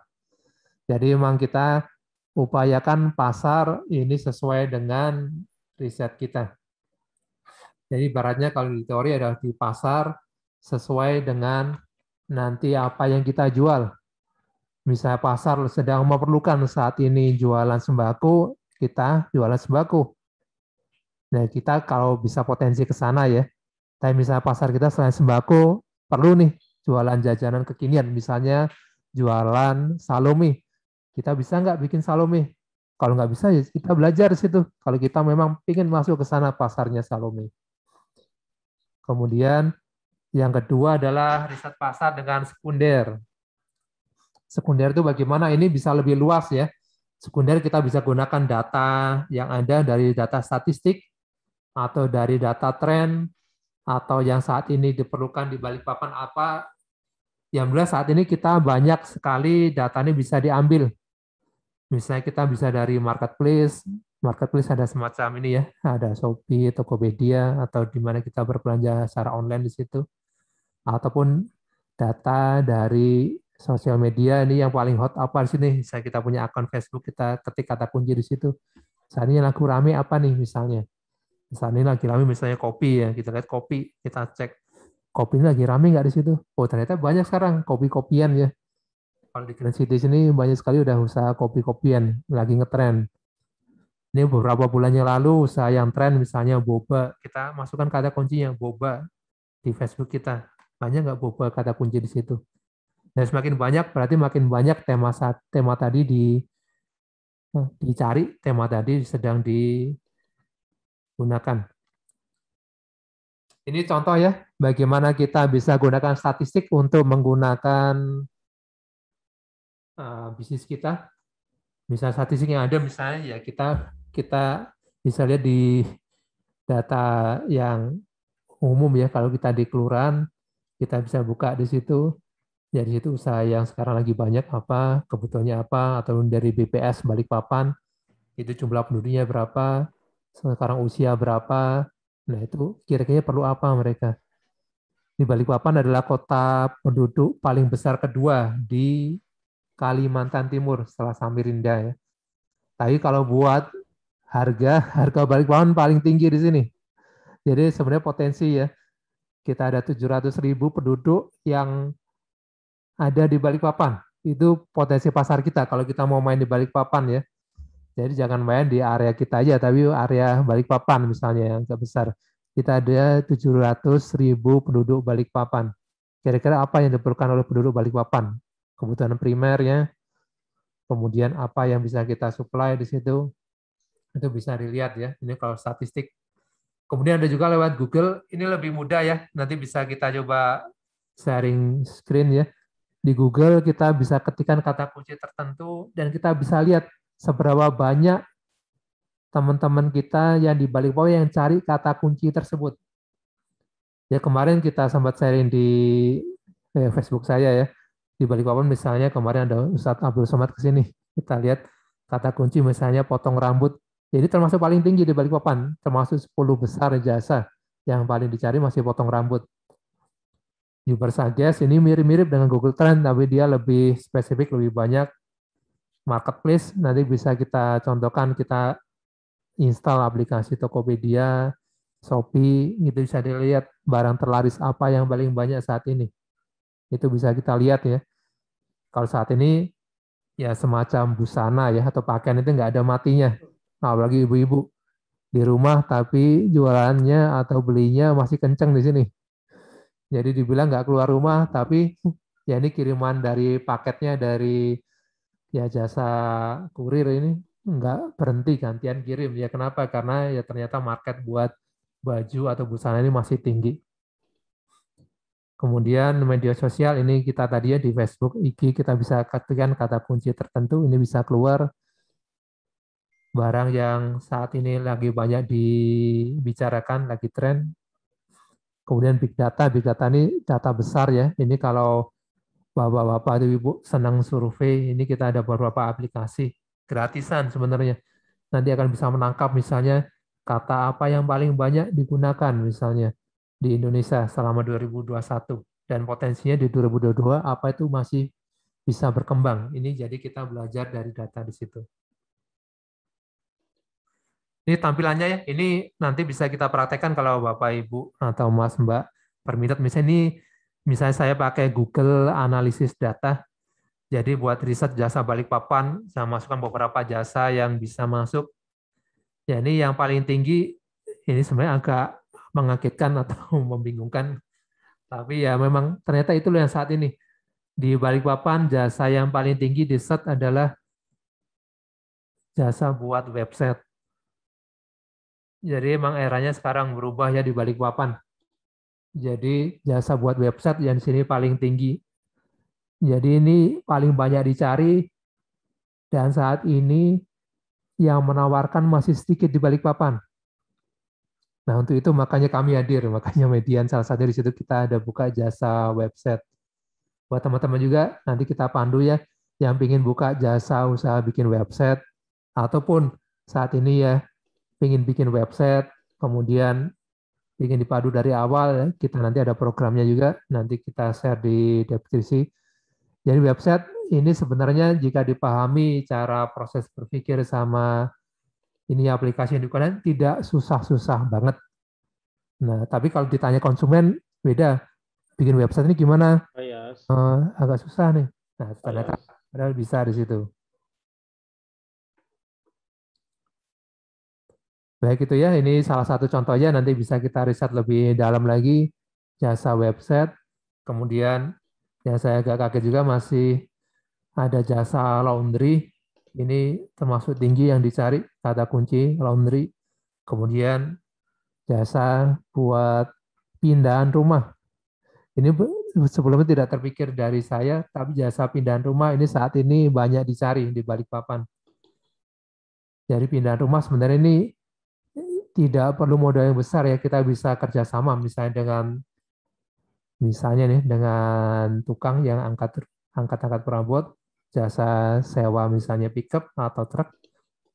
Jadi memang kita upayakan pasar ini sesuai dengan riset kita. Jadi ibaratnya kalau di teori adalah di pasar sesuai dengan nanti apa yang kita jual. Misalnya pasar sedang memerlukan saat ini jualan sembako, kita jualan sembako. Nah, kita kalau bisa potensi ke sana ya. Tapi misalnya pasar kita selain sembako, perlu nih jualan jajanan kekinian. Misalnya jualan Salome. Kita bisa nggak bikin Salome? Kalau nggak bisa, ya kita belajar di situ. Kalau kita memang ingin masuk ke sana pasarnya Salome. Kemudian yang kedua adalah riset pasar dengan sekunder. Sekunder itu bagaimana? Ini bisa lebih luas ya. Sekunder kita bisa gunakan data yang ada dari data statistik atau dari data tren atau yang saat ini diperlukan di Balikpapan apa. Yang jelas saat ini kita banyak sekali data ini bisa diambil. Misalnya kita bisa dari marketplace, marketplace ada semacam ini ya, ada Shopee, Tokopedia, atau di mana kita berbelanja secara online di situ. Ataupun data dari sosial media ini yang paling hot apa di sini. Misalnya kita punya akun Facebook, kita ketik kata kunci di situ. Saat ini lagu rame apa nih misalnya. Saat ini lagi rame misalnya kopi ya, kita lihat kopi, kita cek kopi ini lagi rame nggak di situ. Oh ternyata banyak sekarang kopi-kopian ya. Kalau di Grand City sini banyak sekali udah usaha kopi-kopian, lagi ngetren. Ini beberapa bulan yang lalu usaha yang tren misalnya boba, kita masukkan kata kuncinya boba di Facebook kita. Banyak nggak boba kata kunci di situ. Dan semakin banyak berarti makin banyak tema tadi dicari, tema tadi sedang digunakan. Ini contoh ya, bagaimana kita bisa gunakan statistik untuk menggunakan bisnis kita. Misalnya statistik yang ada misalnya ya kita kita bisa lihat di data yang umum ya, kalau kita di kelurahan kita bisa buka di situ. Dari situ usaha yang sekarang lagi banyak apa, kebutuhannya apa, atau dari BPS Balikpapan itu jumlah penduduknya berapa, sekarang usia berapa. Nah, itu kira-kira perlu apa mereka. Di Balikpapan adalah kota penduduk paling besar kedua di Kalimantan Timur setelah Samarinda ya. Tapi kalau buat harga Balikpapan paling tinggi di sini. Jadi sebenarnya potensi ya, kita ada 700.000 penduduk yang ada di Balikpapan. Itu potensi pasar kita kalau kita mau main di Balikpapan ya. Jadi jangan main di area kita aja, tapi area Balikpapan misalnya yang agak besar. Kita ada 700.000 penduduk Balikpapan. Kira-kira apa yang diperlukan oleh penduduk Balikpapan? Kebutuhan primernya, kemudian apa yang bisa kita supply di situ, itu bisa dilihat ya. Ini kalau statistik. Kemudian ada juga lewat Google, ini lebih mudah ya. Nanti bisa kita coba sharing screen ya. Di Google kita bisa ketikkan kata kunci tertentu dan kita bisa lihat seberapa banyak teman-teman kita yang di Balikpapan yang cari kata kunci tersebut. Ya kemarin kita sempat sharing di Facebook saya ya. Di Balikpapan misalnya kemarin ada Ustadz Abdul Somad ke sini. Kita lihat kata kunci misalnya potong rambut. Jadi termasuk paling tinggi di Balikpapan, termasuk 10 besar jasa yang paling dicari masih potong rambut. Uber Suggest ini mirip-mirip dengan Google Trend, tapi dia lebih spesifik, lebih banyak marketplace. Nanti bisa kita contohkan, kita install aplikasi Tokopedia, Shopee, itu bisa dilihat barang terlaris apa yang paling banyak saat ini. Itu bisa kita lihat ya. Kalau saat ini ya semacam busana ya atau pakaian itu nggak ada matinya. Nah, apalagi ibu-ibu di rumah tapi jualannya atau belinya masih kenceng di sini. Jadi dibilang nggak keluar rumah, tapi ya ini kiriman dari paketnya dari ya jasa kurir ini nggak berhenti gantian kirim. Ya kenapa? Karena ya ternyata market buat baju atau busana ini masih tinggi. Kemudian media sosial ini kita tadi ya di Facebook, IG kita bisa ketikkan kata kunci tertentu, ini bisa keluar barang yang saat ini lagi banyak dibicarakan, lagi tren. Kemudian big data ini data besar ya. Ini kalau bapak-bapak atau ibu senang survei, ini kita ada beberapa aplikasi. gratisan sebenarnya. Nanti akan bisa menangkap misalnya kata apa yang paling banyak digunakan misalnya di Indonesia selama 2021 dan potensinya di 2022 apa itu masih bisa berkembang. Ini jadi kita belajar dari data di situ. Ini tampilannya ya. Ini nanti bisa kita praktekkan kalau Bapak Ibu atau Mas Mbak berminat. Misalnya saya pakai Google Analisis Data. Jadi buat riset jasa Balikpapan, saya masukkan beberapa jasa yang bisa masuk. Ya ini yang paling tinggi, ini sebenarnya agak mengagetkan atau membingungkan. Tapi ya memang ternyata itu yang saat ini. Di Balikpapan jasa yang paling tinggi di set adalah jasa buat website. Jadi emang eranya sekarang berubah ya di Balikpapan. Jadi jasa buat website yang di sini paling tinggi. Jadi ini paling banyak dicari dan saat ini yang menawarkan masih sedikit di Balikpapan. Nah, untuk itu makanya kami hadir, makanya Median salah satu di situ kita ada buka jasa website. Buat teman-teman juga nanti kita pandu ya yang ingin buka jasa usaha bikin website ataupun saat ini ya ingin bikin website, kemudian ingin dipadu dari awal ya, kita nanti ada programnya juga, nanti kita share di deskripsi. Jadi website ini sebenarnya jika dipahami cara proses berpikir sama ini aplikasi yang digunakan tidak susah-susah banget. Nah, tapi kalau ditanya konsumen beda. Bikin website ini gimana? Yes. Agak susah nih. Nah, ternyata Yes. padahal bisa di situ. Baik itu ya, ini salah satu contohnya nanti bisa kita riset lebih dalam lagi jasa website. Kemudian yang saya agak kaget juga masih ada jasa laundry. Ini termasuk tinggi yang dicari kata kunci laundry. Kemudian jasa buat pindahan rumah. Ini sebelumnya tidak terpikir dari saya, tapi jasa pindahan rumah ini saat ini banyak dicari di Balikpapan. Jadi pindahan rumah sebenarnya ini tidak perlu modal yang besar ya, kita bisa kerjasama misalnya dengan tukang yang angkat perabot, jasa sewa misalnya pickup atau truk,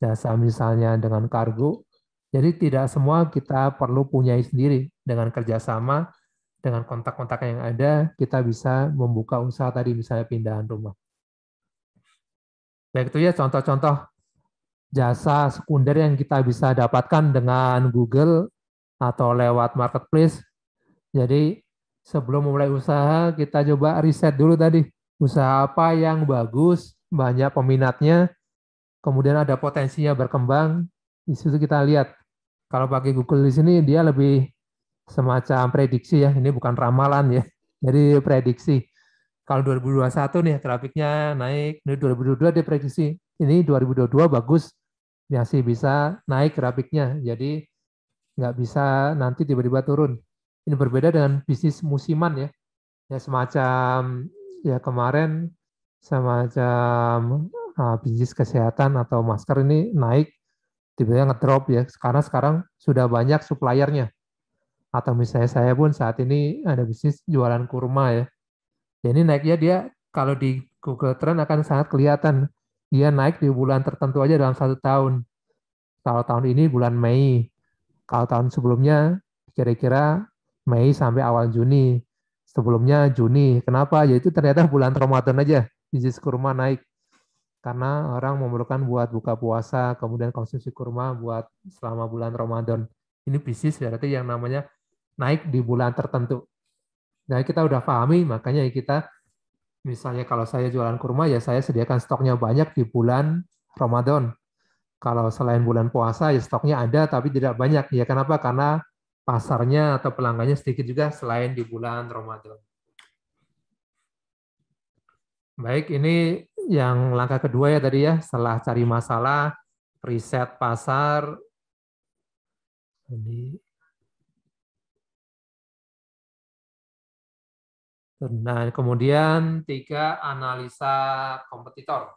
jasa misalnya dengan kargo. Jadi tidak semua kita perlu punya sendiri, dengan kerjasama dengan kontak-kontak yang ada kita bisa membuka usaha tadi misalnya pindahan rumah. Baik itu ya contoh-contoh jasa sekunder yang kita bisa dapatkan dengan Google atau lewat marketplace. Jadi sebelum memulai usaha kita coba riset dulu tadi usaha apa yang bagus, banyak peminatnya, kemudian ada potensinya berkembang. Di situ kita lihat. Kalau pakai Google di sini dia lebih semacam prediksi ya, ini bukan ramalan ya. Jadi prediksi. Kalau 2021 nih grafiknya naik, ini 2022 dia prediksi. Ini 2022 bagus, masih bisa naik grafiknya. Jadi nggak bisa nanti tiba-tiba turun. Ini berbeda dengan bisnis musiman ya. Ya semacam ya kemarin semacam bisnis kesehatan atau masker ini naik tiba-tiba ngedrop ya. Karena sekarang sudah banyak suppliernya. Atau misalnya saya pun saat ini ada bisnis jualan kurma ya. Jadi naiknya dia kalau di Google Trend akan sangat kelihatan. Dia naik di bulan tertentu aja dalam 1 tahun. Kalau tahun ini bulan Mei, kalau tahun sebelumnya kira-kira Mei sampai awal Juni. Sebelumnya Juni. Kenapa? Yaitu ternyata bulan Ramadan aja bisnis kurma naik. Karena orang memerlukan buat buka puasa, kemudian konsumsi kurma buat selama bulan Ramadan. Ini bisnis berarti yang namanya naik di bulan tertentu. Nah, kita udah pahami, makanya kita misalnya kalau saya jualan kurma, ya saya sediakan stoknya banyak di bulan Ramadan. Kalau selain bulan puasa, ya stoknya ada, tapi tidak banyak. Ya kenapa? Karena pasarnya atau pelanggannya sedikit juga selain di bulan Ramadan. Baik, ini yang langkah kedua ya tadi ya, setelah cari masalah, riset pasar. Nah, kemudian 3, analisa kompetitor.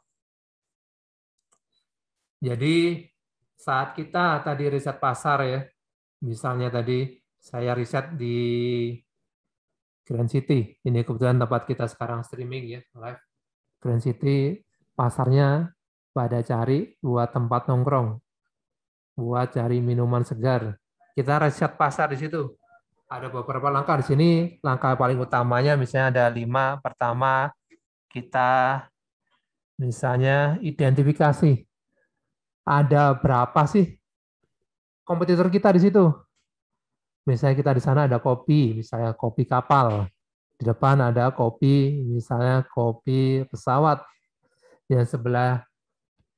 Jadi saat kita tadi riset pasar ya, misalnya tadi saya riset di Grand City, ini kebetulan tempat kita sekarang streaming ya, live. Grand City pasarnya pada cari buat tempat nongkrong, buat cari minuman segar. Kita riset pasar di situ. Ada beberapa langkah di sini. Langkah paling utamanya misalnya ada 5. Pertama, kita misalnya identifikasi ada berapa sih kompetitor kita di situ. Misalnya kita di sana ada kopi, misalnya kopi kapal. Di depan ada kopi, misalnya kopi pesawat. Yang sebelah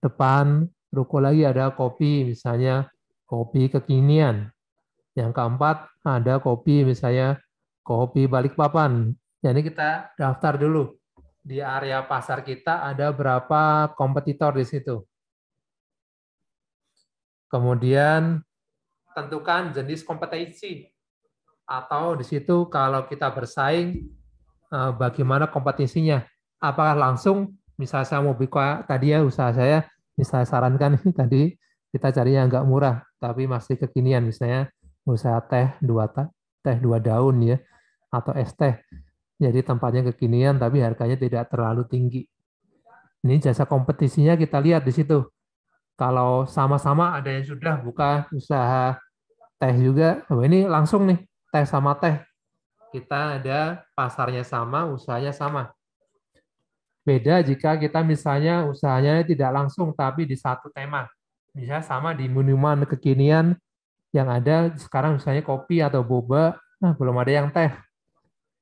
depan ruko lagi ada kopi, misalnya kopi kekinian. Yang keempat ada kopi, misalnya kopi Balikpapan. Jadi kita daftar dulu. Di area pasar kita ada berapa kompetitor di situ. Kemudian tentukan jenis kompetensi. Atau di situ kalau kita bersaing, bagaimana kompetisinya. Apakah langsung, misalnya saya mau buka tadi ya usaha saya, misalnya sarankan tadi kita carinya agak murah, tapi masih kekinian, misalnya usaha teh dua daun ya, atau es teh. Jadi tempatnya kekinian, tapi harganya tidak terlalu tinggi. Ini jasa kompetisinya kita lihat di situ. Kalau sama-sama ada yang sudah buka usaha teh juga, oh ini langsung nih, teh sama teh. Kita ada pasarnya sama, usahanya sama. Beda jika kita misalnya usahanya tidak langsung, tapi di satu tema. Misalnya sama di minuman kekinian yang ada sekarang misalnya kopi atau boba, nah belum ada yang teh.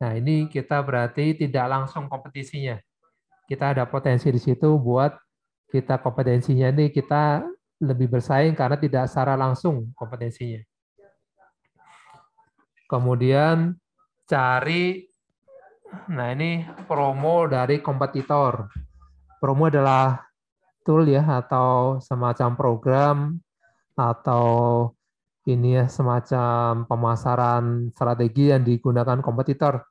Nah ini kita berarti tidak langsung kompetisinya. Kita ada potensi di situ buat kita kompetensinya ini kita lebih bersaing karena tidak secara langsung kompetensinya. Kemudian cari, nah ini promo dari kompetitor. Promo adalah tool ya atau semacam program atau ini ya semacam pemasaran strategi yang digunakan kompetitor.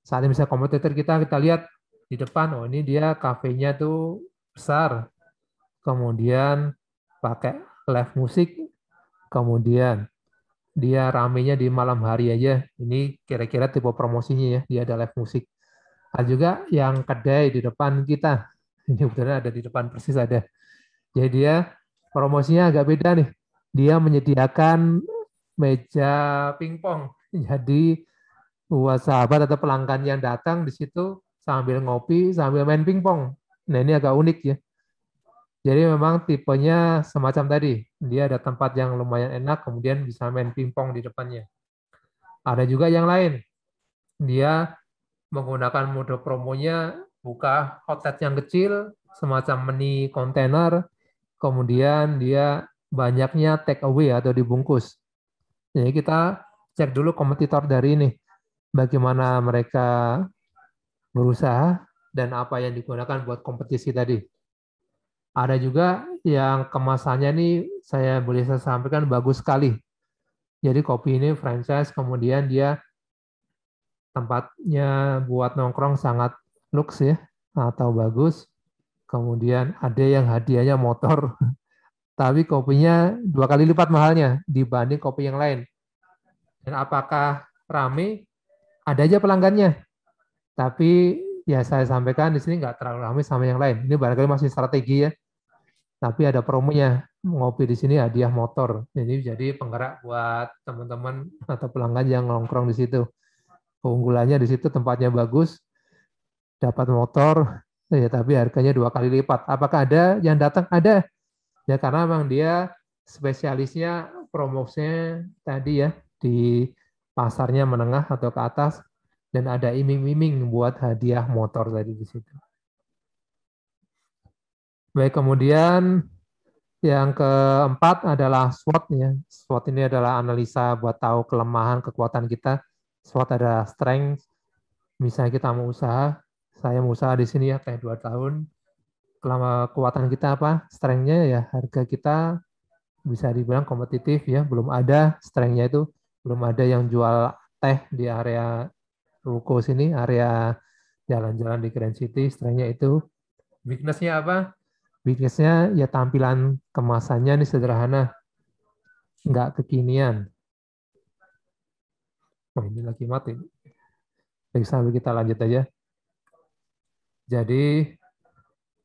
Saat ini misalnya kompetitor kita lihat di depan, oh ini dia kafenya tuh besar, kemudian pakai live musik, kemudian dia ramenya di malam hari aja. Ini kira-kira tipe promosinya ya, dia ada live musik. Ada juga yang kedai di depan kita. Ini benar ada di depan persis ada. Jadi dia promosinya agak beda nih. Dia menyediakan meja pingpong. Jadi buat sahabat atau pelanggan yang datang di situ sambil ngopi, sambil main pingpong. Nah ini agak unik ya. Jadi memang tipenya semacam tadi. Dia ada tempat yang lumayan enak, kemudian bisa main pingpong di depannya. Ada juga yang lain. Dia menggunakan mode promonya, buka outlet yang kecil, semacam mini kontainer, kemudian dia banyaknya take away atau dibungkus. Jadi kita cek dulu kompetitor dari ini, bagaimana mereka berusaha dan apa yang digunakan buat kompetisi tadi. Ada juga yang kemasannya nih saya boleh sampaikan bagus sekali. Jadi kopi ini franchise, kemudian dia tempatnya buat nongkrong sangat luks ya atau bagus. Kemudian ada yang hadiahnya motor, tapi kopinya 2 kali lipat mahalnya dibanding kopi yang lain. Dan apakah rame? Ada aja pelanggannya, tapi ya saya sampaikan di sini nggak terlalu ramai sama yang lain. Ini barangkali masih strategi ya, tapi ada promonya. Ngopi di sini hadiah motor. Jadi penggerak buat teman-teman atau pelanggan yang nongkrong di situ. Keunggulannya di situ tempatnya bagus, dapat motor, ya tapi harganya 2 kali lipat. Apakah ada yang datang? Ada. Ya karena memang dia spesialisnya promosinya tadi ya di pasarnya menengah atau ke atas dan ada iming-iming buat hadiah motor tadi di situ. Baik, kemudian yang keempat adalah SWOT ya. SWOT ini adalah analisa buat tahu kelemahan, kekuatan kita. SWOT ada strength. Misalnya kita mau usaha, saya mau usaha di sini ya kayak 2 tahun. Kekuatan kita apa? Strength-nya ya harga kita bisa dibilang kompetitif ya. Belum ada strength-nya itu, belum ada yang jual teh di area ruko sini, area jalan-jalan di Grand City. Strength-nya itu. Weakness-nya apa? Weakness-nya ya tampilan kemasannya ini sederhana, nggak kekinian. Oh ini lagi mati. Baik, sambil kita lanjut aja. Jadi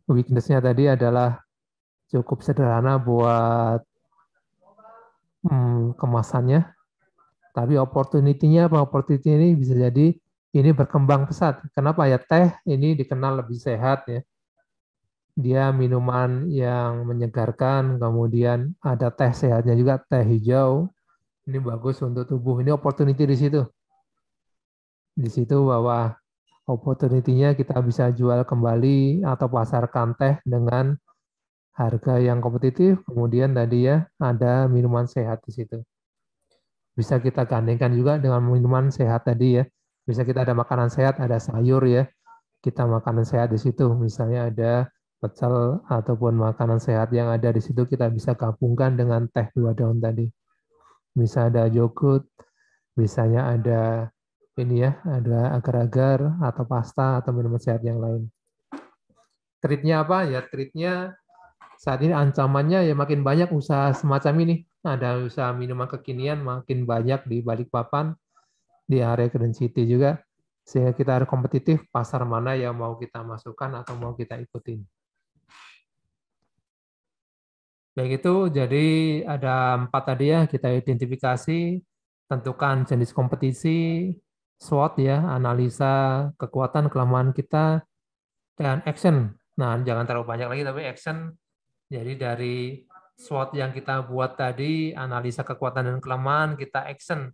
weakness-nya tadi adalah cukup sederhana buat kemasannya. Tapi opportunity-nya apa? Opportunity ini bisa jadi ini berkembang pesat. Kenapa ya? Teh ini dikenal lebih sehat ya. Dia minuman yang menyegarkan, kemudian ada teh sehatnya juga, teh hijau. Ini bagus untuk tubuh. Ini opportunity di situ. Di situ bahwa opportunity-nya kita bisa jual kembali atau pasarkan teh dengan harga yang kompetitif. Kemudian tadi ya ada minuman sehat di situ. Bisa kita gandengkan juga dengan minuman sehat tadi ya. Bisa kita ada makanan sehat, ada sayur ya. Kita makanan sehat di situ. Misalnya ada pecel ataupun makanan sehat yang ada di situ kita bisa gabungkan dengan teh 2 daun tadi. Bisa ada yogurt, misalnya ada ini ya, ada agar-agar atau pasta atau minuman sehat yang lain. Treatnya apa ya? Treatnya saat ini ancamannya ya makin banyak usaha semacam ini. Ada usaha minuman kekinian makin banyak di Balikpapan, di area Green City juga. Sehingga kita harus kompetitif pasar mana yang mau kita masukkan atau mau kita ikutin. Baik itu, jadi ada 4 tadi ya, kita identifikasi, tentukan jenis kompetisi, SWOT ya, analisa kekuatan, kelemahan kita, dan action. Nah, jangan terlalu banyak lagi, tapi action. Jadi dari SWOT yang kita buat tadi, analisa kekuatan dan kelemahan, kita action.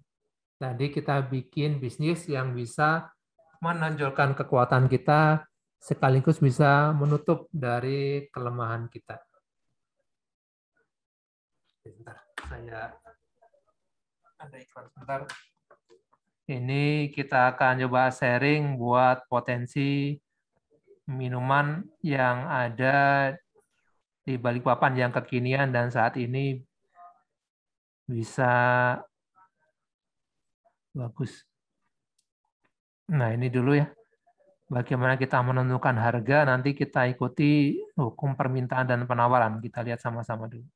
Tadi kita bikin bisnis yang bisa menonjolkan kekuatan kita, sekaligus bisa menutup dari kelemahan kita. Sebentar, saya ada iklan sebentar. Ini kita akan coba sharing buat potensi minuman yang ada di Balikpapan yang kekinian dan saat ini bisa bagus. Nah, ini dulu ya. Bagaimana kita menentukan harga, nanti kita ikuti hukum permintaan dan penawaran. Kita lihat sama-sama dulu.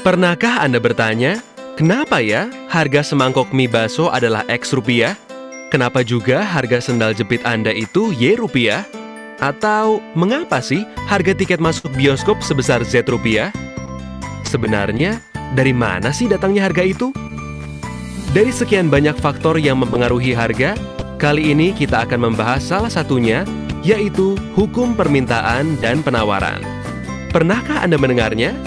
Pernahkah Anda bertanya, kenapa ya harga semangkok mie bakso adalah X rupiah? Kenapa juga harga sendal jepit Anda itu Y rupiah? Atau mengapa sih harga tiket masuk bioskop sebesar Z rupiah? Sebenarnya, dari mana sih datangnya harga itu? Dari sekian banyak faktor yang mempengaruhi harga, kali ini kita akan membahas salah satunya, yaitu hukum permintaan dan penawaran. Pernahkah Anda mendengarnya?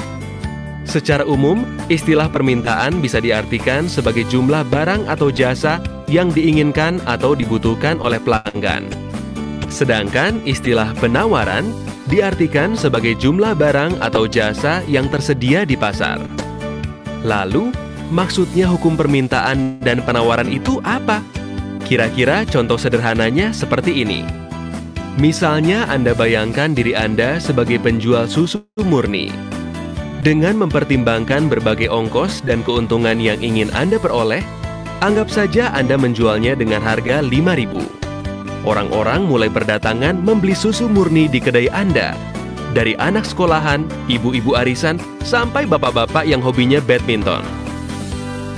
Secara umum, istilah permintaan bisa diartikan sebagai jumlah barang atau jasa yang diinginkan atau dibutuhkan oleh pelanggan. Sedangkan istilah penawaran diartikan sebagai jumlah barang atau jasa yang tersedia di pasar. Lalu, maksudnya hukum permintaan dan penawaran itu apa? Kira-kira contoh sederhananya seperti ini. Misalnya Anda bayangkan diri Anda sebagai penjual susu murni. Dengan mempertimbangkan berbagai ongkos dan keuntungan yang ingin Anda peroleh, anggap saja Anda menjualnya dengan harga Rp5.000. Orang-orang mulai berdatangan membeli susu murni di kedai Anda. Dari anak sekolahan, ibu-ibu arisan, sampai bapak-bapak yang hobinya badminton.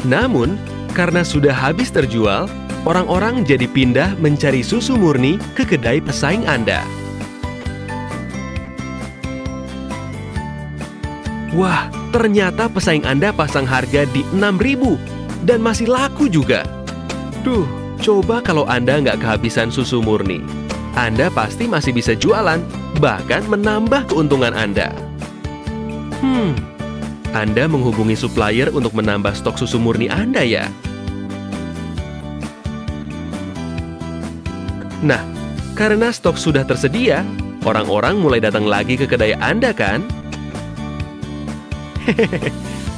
Namun, karena sudah habis terjual, orang-orang jadi pindah mencari susu murni ke kedai pesaing Anda. Wah, ternyata pesaing Anda pasang harga di Rp6.000 dan masih laku juga. Duh, coba kalau Anda nggak kehabisan susu murni. Anda pasti masih bisa jualan, bahkan menambah keuntungan Anda. Anda menghubungi supplier untuk menambah stok susu murni Anda ya? Nah, karena stok sudah tersedia, orang-orang mulai datang lagi ke kedai Anda kan?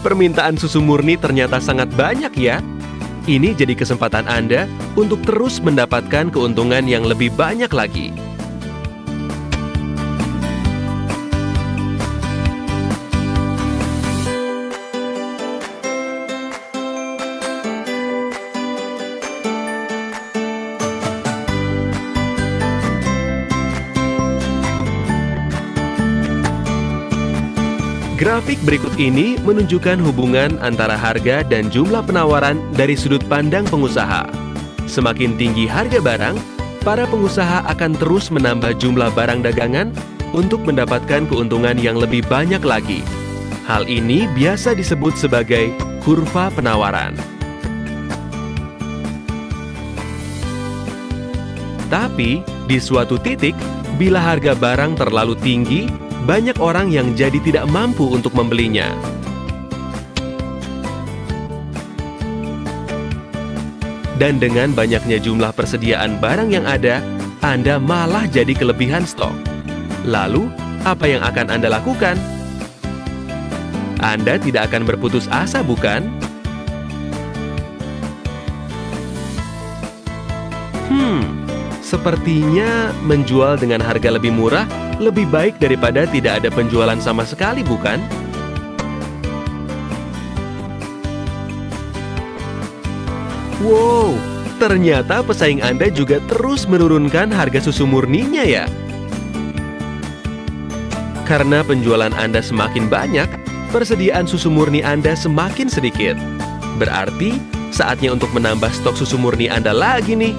Permintaan susu murni ternyata sangat banyak ya. Ini jadi kesempatan Anda untuk terus mendapatkan keuntungan yang lebih banyak lagi. Grafik berikut ini menunjukkan hubungan antara harga dan jumlah penawaran dari sudut pandang pengusaha. Semakin tinggi harga barang, para pengusaha akan terus menambah jumlah barang dagangan untuk mendapatkan keuntungan yang lebih banyak lagi. Hal ini biasa disebut sebagai kurva penawaran. Tapi, di suatu titik, bila harga barang terlalu tinggi, banyak orang yang jadi tidak mampu untuk membelinya. Dan dengan banyaknya jumlah persediaan barang yang ada, Anda malah jadi kelebihan stok. Lalu, apa yang akan Anda lakukan? Anda tidak akan berputus asa, bukan? Sepertinya menjual dengan harga lebih murah lebih baik daripada tidak ada penjualan sama sekali, bukan? Wow, ternyata pesaing Anda juga terus menurunkan harga susu murninya ya. Karena penjualan Anda semakin banyak, persediaan susu murni Anda semakin sedikit. Berarti saatnya untuk menambah stok susu murni Anda lagi nih.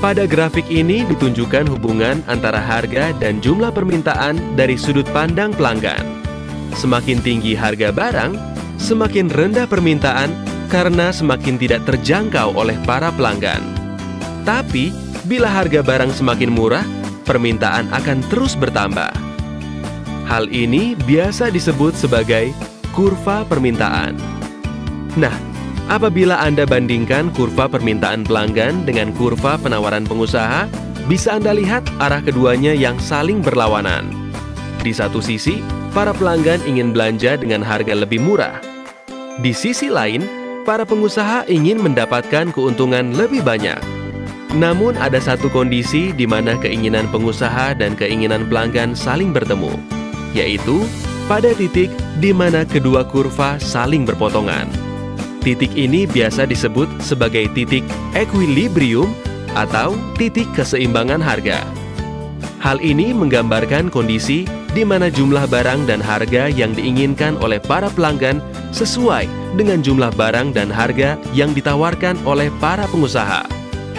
Pada grafik ini ditunjukkan hubungan antara harga dan jumlah permintaan dari sudut pandang pelanggan. Semakin tinggi harga barang, semakin rendah permintaan karena semakin tidak terjangkau oleh para pelanggan. Tapi, bila harga barang semakin murah, permintaan akan terus bertambah. Hal ini biasa disebut sebagai kurva permintaan. Nah, apabila Anda bandingkan kurva permintaan pelanggan dengan kurva penawaran pengusaha, bisa Anda lihat arah keduanya yang saling berlawanan. Di satu sisi, para pelanggan ingin belanja dengan harga lebih murah. Di sisi lain, para pengusaha ingin mendapatkan keuntungan lebih banyak. Namun ada satu kondisi di mana keinginan pengusaha dan keinginan pelanggan saling bertemu, yaitu pada titik di mana kedua kurva saling berpotongan. Titik ini biasa disebut sebagai titik equilibrium atau titik keseimbangan harga. Hal ini menggambarkan kondisi di mana jumlah barang dan harga yang diinginkan oleh para pelanggan sesuai dengan jumlah barang dan harga yang ditawarkan oleh para pengusaha.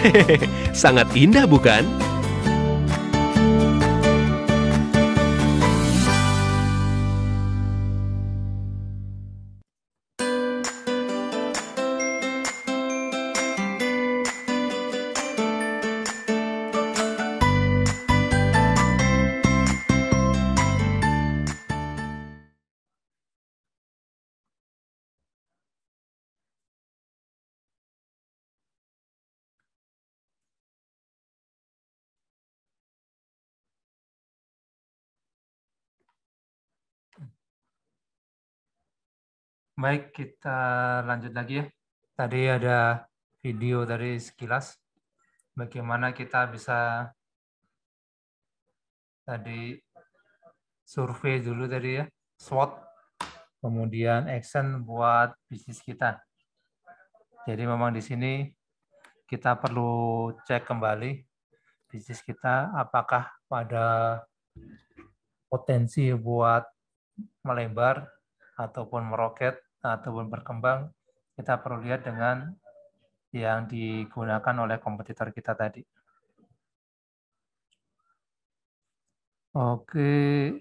Hehehe, sangat indah bukan? Baik, kita lanjut lagi ya. Tadi ada video dari sekilas bagaimana kita bisa tadi survei dulu tadi ya, SWOT, kemudian action buat bisnis kita. Jadi memang di sini kita perlu cek kembali bisnis kita apakah pada potensi buat melebar ataupun meroket ataupun berkembang. Kita perlu lihat dengan yang digunakan oleh kompetitor kita tadi. Oke,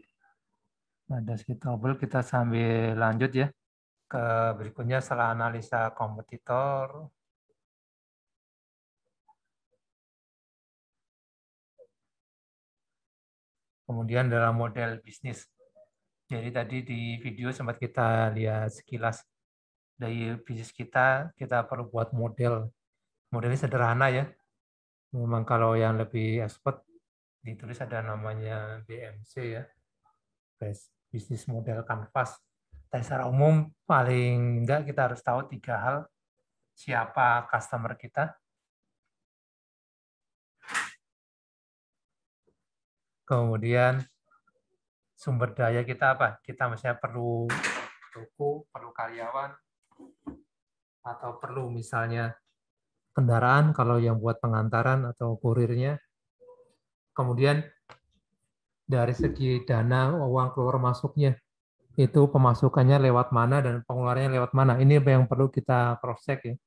ada skill kita sambil lanjut ya ke berikutnya setelah analisa kompetitor. Kemudian dalam model bisnis. Jadi tadi di video sempat kita lihat sekilas dari bisnis kita perlu buat model. Modelnya sederhana ya. Memang kalau yang lebih expert ditulis ada namanya BMC ya. Bisnis model kanvas. Tapi secara umum paling enggak kita harus tahu 3 hal. Siapa customer kita. Kemudian sumber daya kita apa? Kita misalnya perlu toko, perlu karyawan, atau perlu misalnya kendaraan kalau yang buat pengantaran atau kurirnya. Kemudian dari segi dana uang keluar masuknya, itu pemasukannya lewat mana dan pengeluarannya lewat mana. Ini yang perlu kita cross check ya.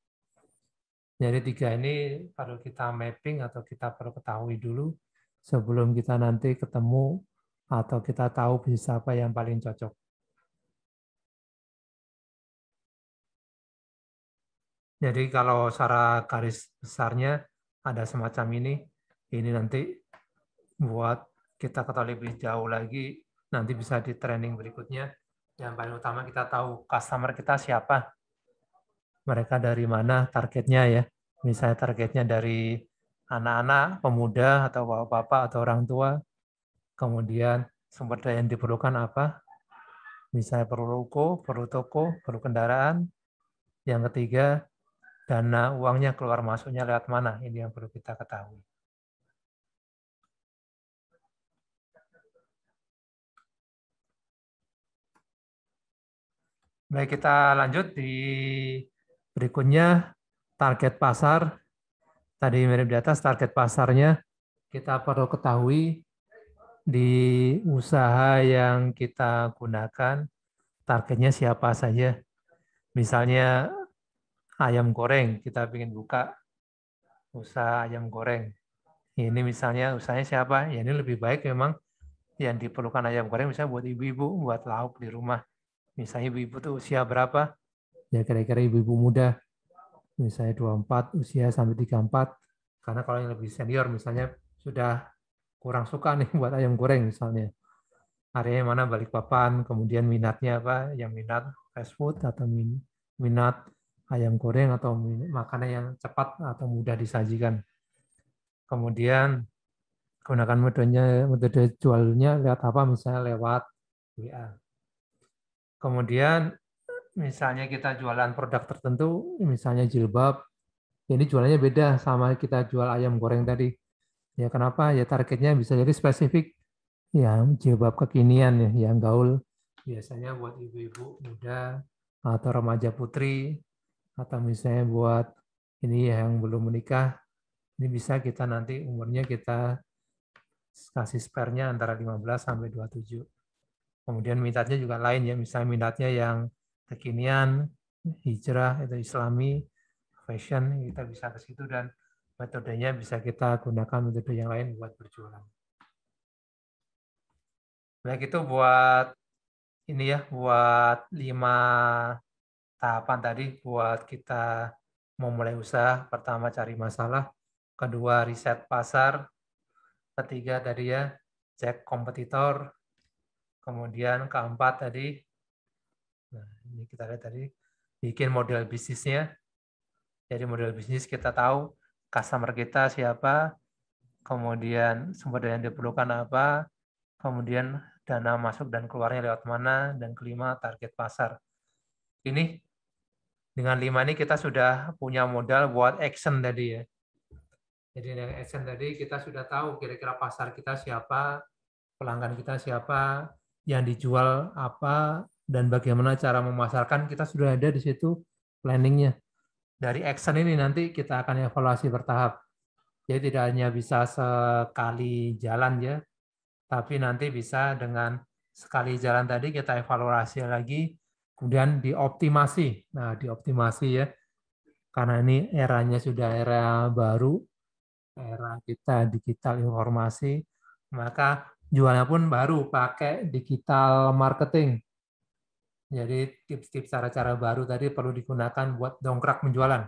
Jadi 3 ini perlu kita mapping atau kita perlu ketahui dulu sebelum kita nanti ketemu atau kita tahu bisnis apa yang paling cocok. Jadi kalau secara garis besarnya ada semacam ini nanti buat kita ketahui lebih jauh lagi, nanti bisa di training berikutnya. Yang paling utama kita tahu customer kita siapa, mereka dari mana, targetnya ya. Misalnya targetnya dari anak-anak, pemuda, atau bapak-bapak, atau orang tua. Kemudian sumber daya yang diperlukan apa? Misalnya perlu ruko, perlu toko, perlu kendaraan. Yang ketiga, dana uangnya keluar masuknya lewat mana? Ini yang perlu kita ketahui. Baik, kita lanjut di berikutnya, target pasar. Tadi mirip di atas, target pasarnya kita perlu ketahui di usaha yang kita gunakan, targetnya siapa saja. Misalnya ayam goreng, kita ingin buka usaha ayam goreng. Ini misalnya usahanya siapa? Ya ini lebih baik memang yang diperlukan ayam goreng misalnya buat ibu-ibu, buat lauk di rumah. Misalnya ibu-ibu tuh usia berapa? Ya kira-kira ibu-ibu muda. Misalnya 24, usia sampai 34. Karena kalau yang lebih senior misalnya sudah kurang suka nih buat ayam goreng misalnya. Areanya mana Balikpapan, kemudian minatnya apa? Yang minat fast food atau minat ayam goreng atau makanan yang cepat atau mudah disajikan. Kemudian gunakan metode jualnya lewat apa? Misalnya lewat WA. Kemudian misalnya kita jualan produk tertentu, misalnya jilbab, ini jualannya beda sama kita jual ayam goreng tadi. Ya kenapa? Ya targetnya bisa jadi spesifik. Ya jilbab kekinian ya, yang gaul. Biasanya buat ibu-ibu muda atau remaja putri, atau misalnya buat ini yang belum menikah, ini bisa kita nanti umurnya kita kasih spare-nya antara 15 sampai 27. Kemudian minatnya juga lain ya, misalnya minatnya yang kekinian, hijrah, itu islami, fashion, kita bisa ke situ dan metodenya bisa kita gunakan metode yang lain buat berjualan. Baik itu buat ini ya, buat 5 tahapan tadi buat kita memulai usaha. Pertama cari masalah, kedua riset pasar, ketiga tadi ya cek kompetitor, kemudian keempat tadi, nah ini kita lihat tadi, bikin model bisnisnya. Jadi model bisnis kita tahu customer kita siapa, kemudian sumber daya yang diperlukan apa, kemudian dana masuk dan keluarnya lewat mana, dan kelima target pasar. Ini dengan 5 ini kita sudah punya modal buat action tadi ya. Jadi dengan action tadi kita sudah tahu kira-kira pasar kita siapa, pelanggan kita siapa, yang dijual apa, dan bagaimana cara memasarkan, kita sudah ada di situ planningnya. Dari action ini nanti kita akan evaluasi bertahap. Jadi tidak hanya bisa sekali jalan ya, tapi nanti bisa dengan sekali jalan tadi kita evaluasi lagi, kemudian dioptimasi. Nah, dioptimasi ya, karena ini eranya sudah era baru, era kita digital informasi, maka jualnya pun baru pakai digital marketing. Jadi tips-tips cara-cara baru tadi perlu digunakan buat dongkrak penjualan.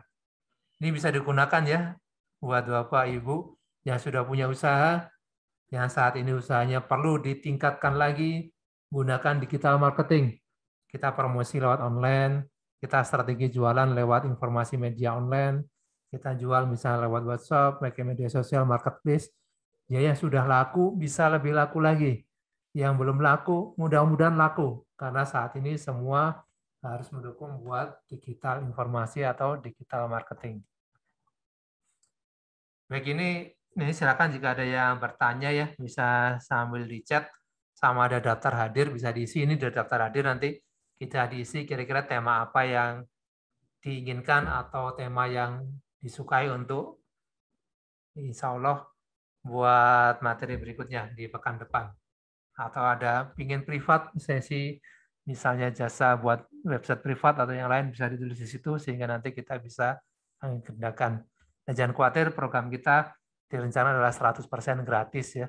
Ini bisa digunakan ya buat Bapak Ibu yang sudah punya usaha, yang saat ini usahanya perlu ditingkatkan lagi, gunakan digital marketing. Kita promosi lewat online, kita strategi jualan lewat informasi media online, kita jual misalnya lewat WhatsApp, media sosial, marketplace. Ya yang sudah laku bisa lebih laku lagi. Yang belum laku, mudah-mudahan laku. Karena saat ini semua harus mendukung buat digital informasi atau digital marketing. Baik, ini silakan jika ada yang bertanya ya, bisa sambil di chat, sama ada daftar hadir, bisa diisi. Ini ada daftar hadir, nanti kita diisi kira-kira tema apa yang diinginkan atau tema yang disukai untuk insya Allah buat materi berikutnya di pekan depan. Atau ada pingin privat sesi, misalnya jasa buat website privat atau yang lain bisa ditulis di situ, sehingga nanti kita bisa kami kerjakan. Dan jangan khawatir, program kita direncana adalah 100% gratis ya.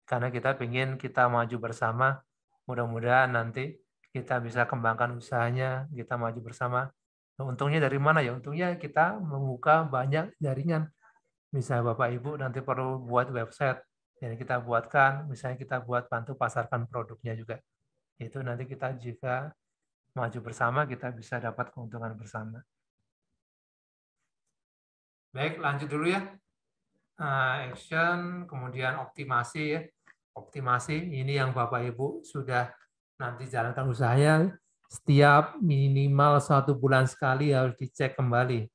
Karena kita ingin kita maju bersama, mudah-mudahan nanti kita bisa kembangkan usahanya, kita maju bersama. Nah, untungnya dari mana ya? Untungnya kita membuka banyak jaringan. Misalnya Bapak Ibu nanti perlu buat website, jadi kita buatkan, misalnya kita buat bantu pasarkan produknya juga. Itu nanti kita jika maju bersama, kita bisa dapat keuntungan bersama. Baik, lanjut dulu ya. Action, kemudian optimasi ya. Optimasi ini yang Bapak Ibu sudah nanti jalankan usahanya, setiap minimal 1 bulan sekali harus dicek kembali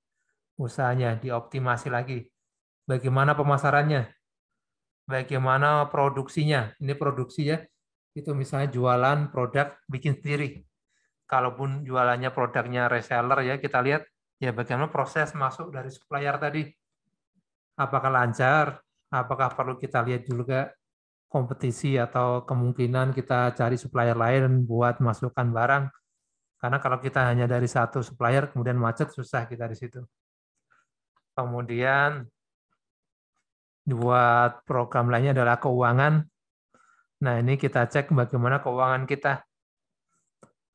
usahanya, dioptimasi lagi. Bagaimana pemasarannya? Bagaimana produksinya? Ini produksi ya. Itu misalnya jualan produk bikin sendiri. Kalaupun jualannya produknya reseller ya, kita lihat ya bagaimana proses masuk dari supplier tadi. Apakah lancar? Apakah perlu kita lihat juga kompetisi atau kemungkinan kita cari supplier lain buat masukkan barang. Karena kalau kita hanya dari satu supplier kemudian macet, susah kita di situ. Kemudian buat program lainnya adalah keuangan. Nah, ini kita cek bagaimana keuangan kita.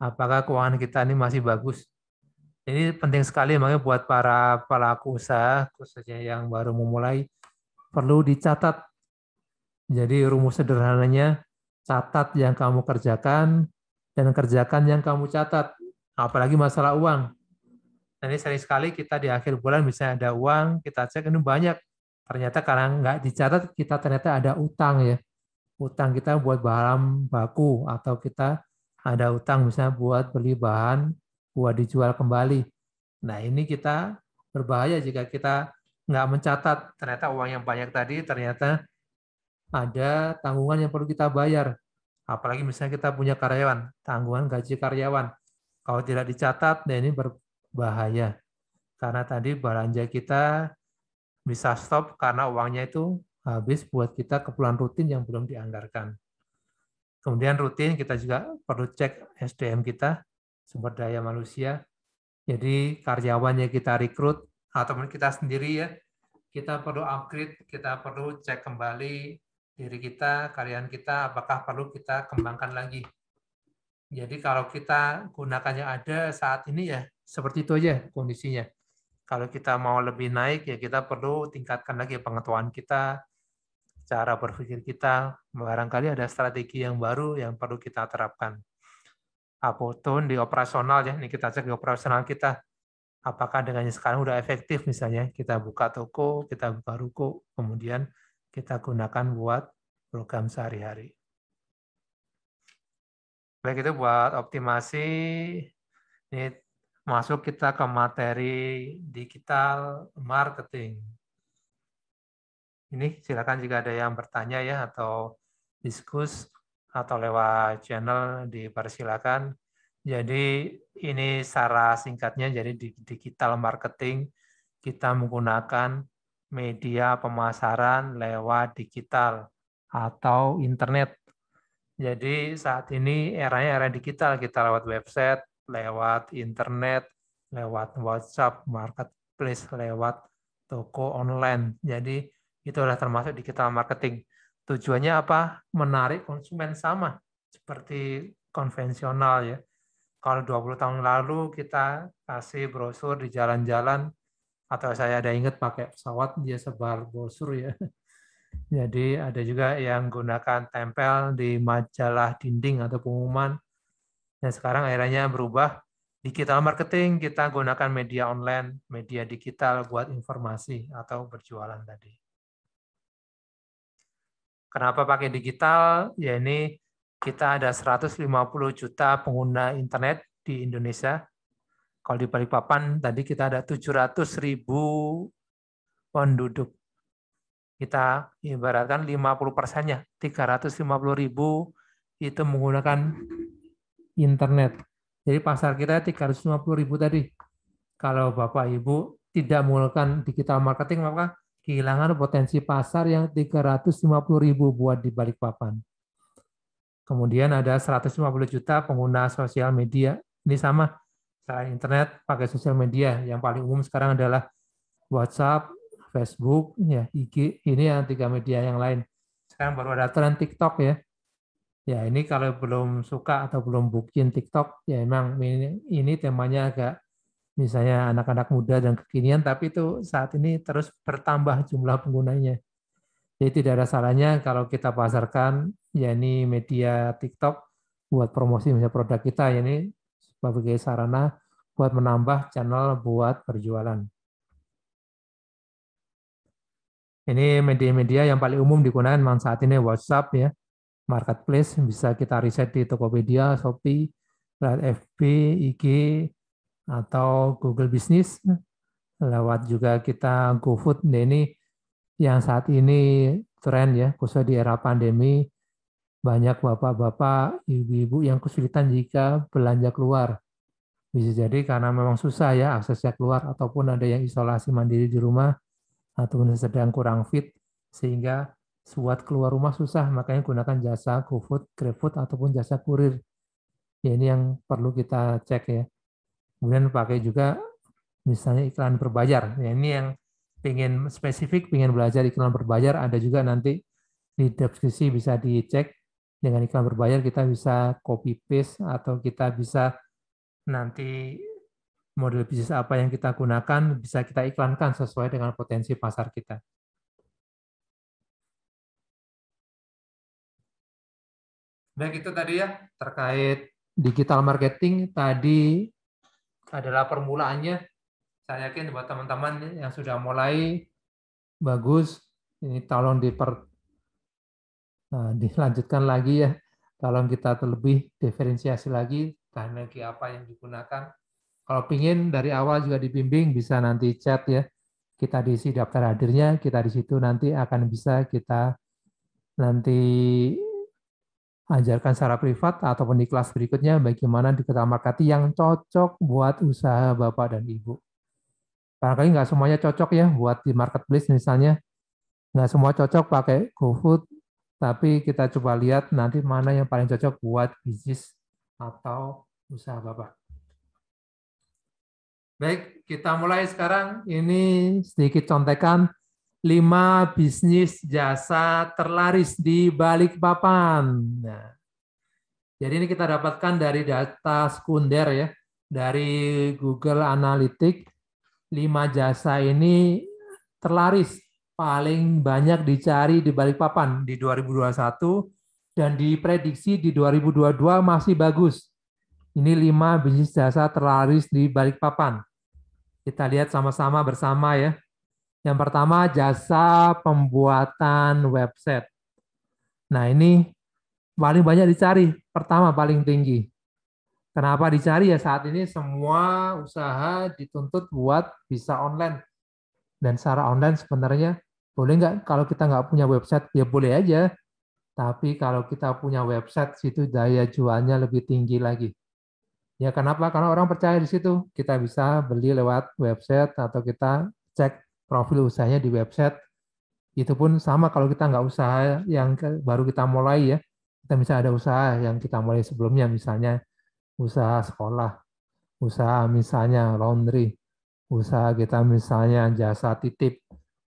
Apakah keuangan kita ini masih bagus? Ini penting sekali makanya buat para pelaku usaha, khususnya yang baru memulai, perlu dicatat. Jadi rumus sederhananya, catat yang kamu kerjakan dan kerjakan yang kamu catat. Apalagi masalah uang. Ini sering sekali kita di akhir bulan misalnya ada uang, kita cek ini banyak. Ternyata karena nggak dicatat, kita ternyata ada utang ya. Utang kita buat bahan baku atau kita ada utang misalnya buat beli bahan buat dijual kembali. Nah ini kita berbahaya jika kita nggak mencatat. Ternyata uang yang banyak tadi ternyata ada tanggungan yang perlu kita bayar. Apalagi misalnya kita punya karyawan, tanggungan gaji karyawan. Kalau tidak dicatat, nah ini berbahaya. Karena tadi belanja kita bisa stop karena uangnya itu habis buat kita keperluan rutin yang belum dianggarkan. Kemudian rutin kita juga perlu cek SDM kita, sumber daya manusia. Jadi karyawannya kita rekrut ataupun kita sendiri ya, kita perlu upgrade, kita perlu cek kembali diri kita, karyawan kita, apakah perlu kita kembangkan lagi. Jadi kalau kita gunakannya ada saat ini ya seperti itu aja kondisinya. Kalau kita mau lebih naik ya kita perlu tingkatkan lagi pengetahuan kita, cara berpikir kita, barangkali ada strategi yang baru yang perlu kita terapkan. Apapun di operasional ya, ini kita cek di operasional kita. Apakah dengan sekarang udah efektif misalnya kita buka toko, kita buka ruko, kemudian kita gunakan buat program sehari-hari. Baik, itu buat optimasi. Ini masuk kita ke materi digital marketing. Ini silakan jika ada yang bertanya ya atau diskus atau lewat channel dipersilakan. Jadi ini secara singkatnya, jadi di digital marketing kita menggunakan media pemasaran lewat digital atau internet. Jadi saat ini eranya era digital, kita lewat website, lewat internet, lewat WhatsApp, marketplace, lewat toko online. Jadi itu adalah termasuk digital marketing. Tujuannya apa? Menarik konsumen sama seperti konvensional ya. Kalau 20 tahun lalu kita kasih brosur di jalan-jalan, atau saya ada ingat pakai pesawat, dia sebar brosur ya. Jadi ada juga yang gunakan tempel di majalah dinding atau pengumuman. Dan sekarang akhirnya berubah. Digital marketing kita gunakan media online, media digital buat informasi atau berjualan tadi. Kenapa pakai digital? Ya ini kita ada 150 juta pengguna internet di Indonesia. Kalau di Balikpapan tadi kita ada 700.000 penduduk. Kita ibaratkan 50%-nya, 350.000 itu menggunakan internet. Jadi pasar kita 350.000 tadi. Kalau Bapak Ibu tidak menggunakan digital marketing, maka kehilangan potensi pasar yang 350.000 buat di Balikpapan. Kemudian ada 150 juta pengguna sosial media. Ini sama, selain internet, pakai sosial media. Yang paling umum sekarang adalah WhatsApp, Facebook, ya, IG, ini yang 3 media yang lain. Sekarang baru ada tren TikTok ya. Ya ini kalau belum suka atau belum bikin TikTok, ya emang ini temanya agak misalnya anak-anak muda dan kekinian, tapi itu saat ini terus bertambah jumlah penggunanya. Jadi tidak ada salahnya kalau kita pasarkan, ya ini media TikTok buat promosi misalnya produk kita, ya ini sebagai sarana buat menambah channel buat berjualan. Ini media-media yang paling umum digunakan memang saat ini WhatsApp ya, marketplace bisa kita riset di Tokopedia, Shopee, FB, IG, atau Google Business. Lewat juga kita GoFood. Nah, ini yang saat ini tren ya, khususnya di era pandemi, banyak bapak-bapak, ibu-ibu yang kesulitan jika belanja keluar. Bisa jadi karena memang susah ya aksesnya keluar, ataupun ada yang isolasi mandiri di rumah, ataupun sedang kurang fit, sehingga buat keluar rumah susah, makanya gunakan jasa GoFood, GrabFood, ataupun jasa kurir. Ya, ini yang perlu kita cek ya. Kemudian pakai juga misalnya iklan berbayar. Ya, ini yang pengen spesifik, pengen belajar iklan berbayar, ada juga nanti di deskripsi bisa dicek. Dengan iklan berbayar kita bisa copy paste atau kita bisa nanti model bisnis apa yang kita gunakan bisa kita iklankan sesuai dengan potensi pasar kita. Baik, itu tadi ya terkait digital marketing. Tadi adalah permulaannya. Saya yakin buat teman-teman yang sudah mulai bagus, ini tolong dilanjutkan lagi ya. Tolong kita lebih diferensiasi lagi teknologi apa yang digunakan. Kalau pingin dari awal juga dibimbing, bisa nanti chat ya. Kita diisi daftar hadirnya, kita di situ nanti akan bisa kita nanti ajarkan secara privat ataupun di kelas berikutnya bagaimana digital marketing yang cocok buat usaha Bapak dan Ibu. Barangkali nggak semuanya cocok ya buat di marketplace misalnya. Nggak semua cocok pakai GoFood, tapi kita coba lihat nanti mana yang paling cocok buat bisnis atau usaha Bapak. Baik, kita mulai sekarang. Ini sedikit contekan 5 bisnis jasa terlaris di Balikpapan. Nah, jadi ini kita dapatkan dari data sekunder ya, dari Google Analytics. 5 jasa ini terlaris paling banyak dicari di Balikpapan di 2021 dan diprediksi di 2022 masih bagus. Ini 5 bisnis jasa terlaris di Balikpapan. Kita lihat sama-sama bersama ya. Yang pertama jasa pembuatan website. Nah ini paling banyak dicari, pertama paling tinggi. Kenapa dicari ya saat ini semua usaha dituntut buat bisa online. Dan secara online sebenarnya boleh nggak kalau kita nggak punya website ya boleh aja. Tapi kalau kita punya website situ daya jualnya lebih tinggi lagi. Ya kenapa? Karena orang percaya di situ. Kita bisa beli lewat website atau kita cek profil usahanya di website. Itu pun sama kalau kita nggak usaha yang baru kita mulai ya. Kita bisa ada usaha yang kita mulai sebelumnya, misalnya usaha sekolah, usaha misalnya laundry, usaha kita misalnya jasa titip,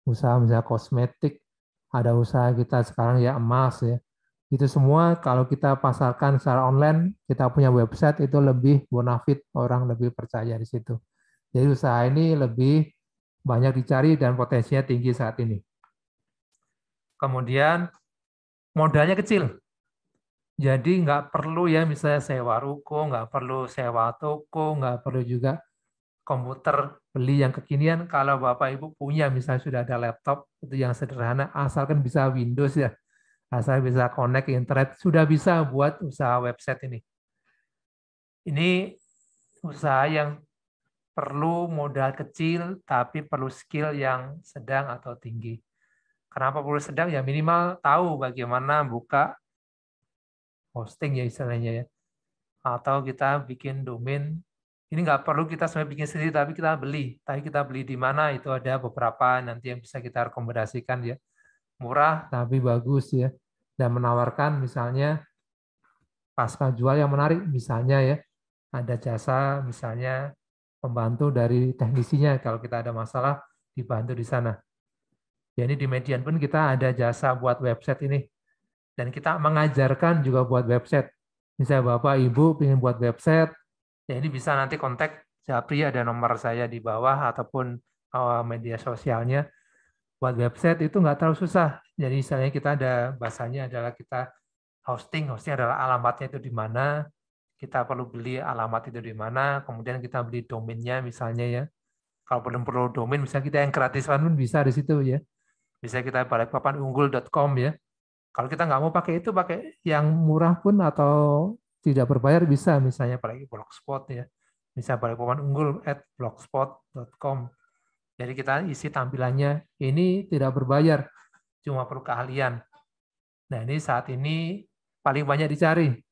usaha misalnya kosmetik, ada usaha kita sekarang ya emas ya. Itu semua kalau kita pasarkan secara online, kita punya website itu lebih bonafit, orang lebih percaya di situ. Jadi usaha ini lebih banyak dicari dan potensinya tinggi saat ini. Kemudian modalnya kecil. Jadi nggak perlu ya misalnya sewa ruko, nggak perlu sewa toko, nggak perlu juga komputer beli yang kekinian. Kalau Bapak Ibu punya misalnya sudah ada laptop itu yang sederhana, asalkan bisa Windows ya, asal bisa connect ke internet, sudah bisa buat usaha website ini. Ini usaha yang perlu modal kecil tapi perlu skill yang sedang atau tinggi. Kenapa perlu sedang? Ya minimal tahu bagaimana buka hosting ya istilahnya ya. Atau kita bikin domain. Ini nggak perlu kita sampai bikin sendiri, tapi kita beli. Tapi kita beli di mana itu ada beberapa nanti yang bisa kita rekomendasikan ya. Murah tapi bagus ya. Dan menawarkan misalnya pasca jual yang menarik. Misalnya ya ada jasa misalnya pembantu dari teknisinya kalau kita ada masalah dibantu di sana. Jadi di Median pun kita ada jasa buat website ini. Dan kita mengajarkan juga buat website. Misalnya Bapak, Ibu ingin buat website, ya ini bisa nanti kontak Japri, ada nomor saya di bawah, ataupun media sosialnya. Buat website itu nggak terlalu susah. Jadi misalnya kita ada bahasanya adalah kita hosting adalah alamatnya itu di mana, kita perlu beli alamat itu di mana, kemudian kita beli domainnya misalnya ya. Kalau belum perlu domain, misalnya kita yang gratisan pun bisa di situ ya. Bisa kita balikpapanunggul.com ya. Kalau kita nggak mau pakai itu, pakai yang murah pun atau tidak berbayar bisa, misalnya apalagi Blogspot ya. Bisa balikpapanunggul@blogspot.com. Jadi kita isi tampilannya, ini tidak berbayar, cuma perlu keahlian. Nah ini saat ini paling banyak dicari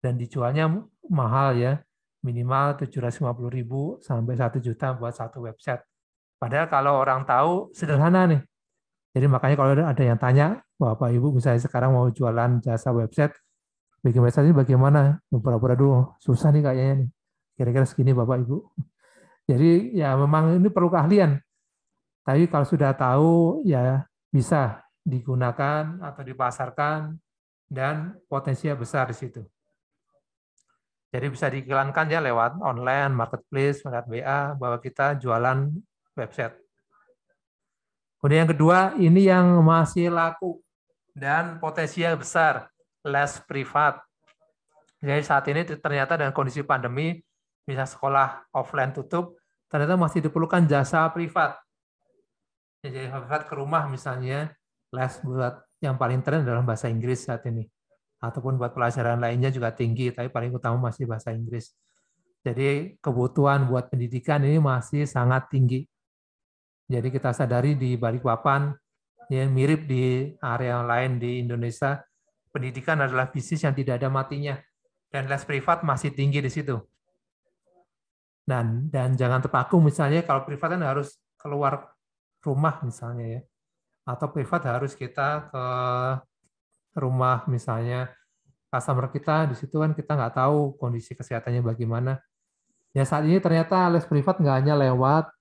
dan dijualnya mahal ya, minimal 750.000 sampai 1 juta buat satu website. Padahal kalau orang tahu sederhana nih. Jadi makanya kalau ada yang tanya, Bapak Ibu misalnya sekarang mau jualan jasa website, bikin website ini bagaimana? Pura-pura dulu, susah nih kayaknya nih. Kira-kira segini Bapak Ibu. Jadi ya memang ini perlu keahlian. Tapi kalau sudah tahu ya bisa digunakan atau dipasarkan dan potensinya besar di situ. Jadi bisa diiklankan ya lewat online, marketplace, lewat WA bahwa kita jualan website. Kemudian yang kedua, ini yang masih laku dan potensinya besar, les privat. Jadi saat ini ternyata dengan kondisi pandemi, bisa sekolah offline tutup, ternyata masih diperlukan jasa privat. Jadi privat ke rumah misalnya, les buat yang paling tren dalam bahasa Inggris saat ini. Ataupun buat pelajaran lainnya juga tinggi, tapi paling utama masih bahasa Inggris. Jadi kebutuhan buat pendidikan ini masih sangat tinggi. Jadi kita sadari di Balikpapan, ya mirip di area lain di Indonesia, pendidikan adalah bisnis yang tidak ada matinya. Dan les privat masih tinggi di situ. Dan jangan terpaku misalnya kalau privat kan harus keluar rumah misalnya ya. Atau privat harus kita ke rumah misalnya customer kita, di situ kan kita nggak tahu kondisi kesehatannya bagaimana. Ya saat ini ternyata les privat nggak hanya lewat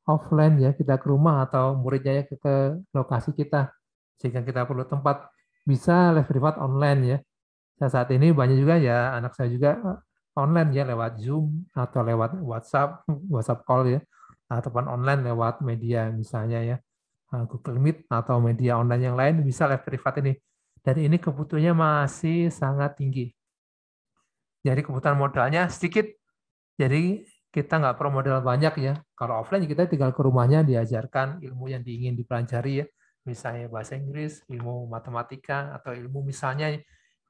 offline ya, kita ke rumah atau muridnya ya ke lokasi kita, sehingga kita perlu tempat, bisa les privat online ya. Nah, saat ini banyak juga ya, anak saya juga online ya, lewat Zoom atau lewat WhatsApp call ya, ataupun online lewat media misalnya ya, Google Meet atau media online yang lain, bisa les privat ini. Dan ini kebutuhannya masih sangat tinggi. Jadi kebutuhan modalnya sedikit, jadi kita nggak perlu modal banyak ya. Kalau offline kita tinggal ke rumahnya diajarkan ilmu yang diingin dipelajari ya. Misalnya bahasa Inggris, ilmu matematika, atau ilmu misalnya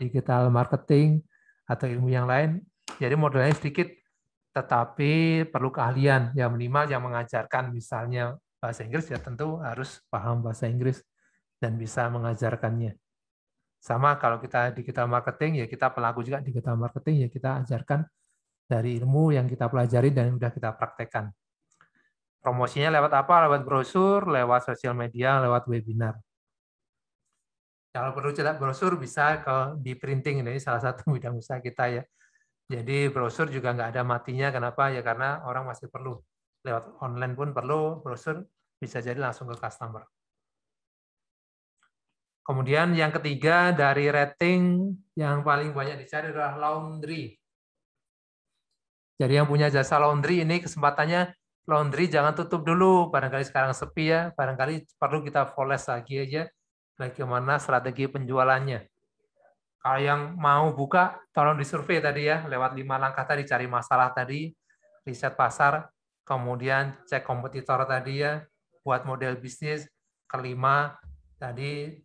digital marketing, atau ilmu yang lain. Jadi modalnya sedikit, tetapi perlu keahlian. Ya minimal yang mengajarkan misalnya bahasa Inggris ya tentu harus paham bahasa Inggris dan bisa mengajarkannya. Sama kalau kita digital marketing, ya kita pelaku juga digital marketing, ya kita ajarkan dari ilmu yang kita pelajari dan sudah kita praktekkan. Promosinya lewat apa? Lewat brosur, lewat sosial media, lewat webinar. Kalau perlu cetak brosur bisa di printing, ini salah satu bidang usaha kita ya. Jadi brosur juga nggak ada matinya, kenapa? Ya karena orang masih perlu. Lewat online pun perlu, brosur bisa jadi langsung ke customer. Kemudian yang ketiga, dari rating yang paling banyak dicari adalah laundry. Jadi yang punya jasa laundry ini kesempatannya laundry jangan tutup dulu, barangkali sekarang sepi ya, barangkali perlu kita foles lagi aja bagaimana strategi penjualannya. Kalau yang mau buka, tolong disurvei tadi ya, lewat 5 langkah tadi, cari masalah tadi, riset pasar, kemudian cek kompetitor tadi ya, buat model bisnis, kelima tadi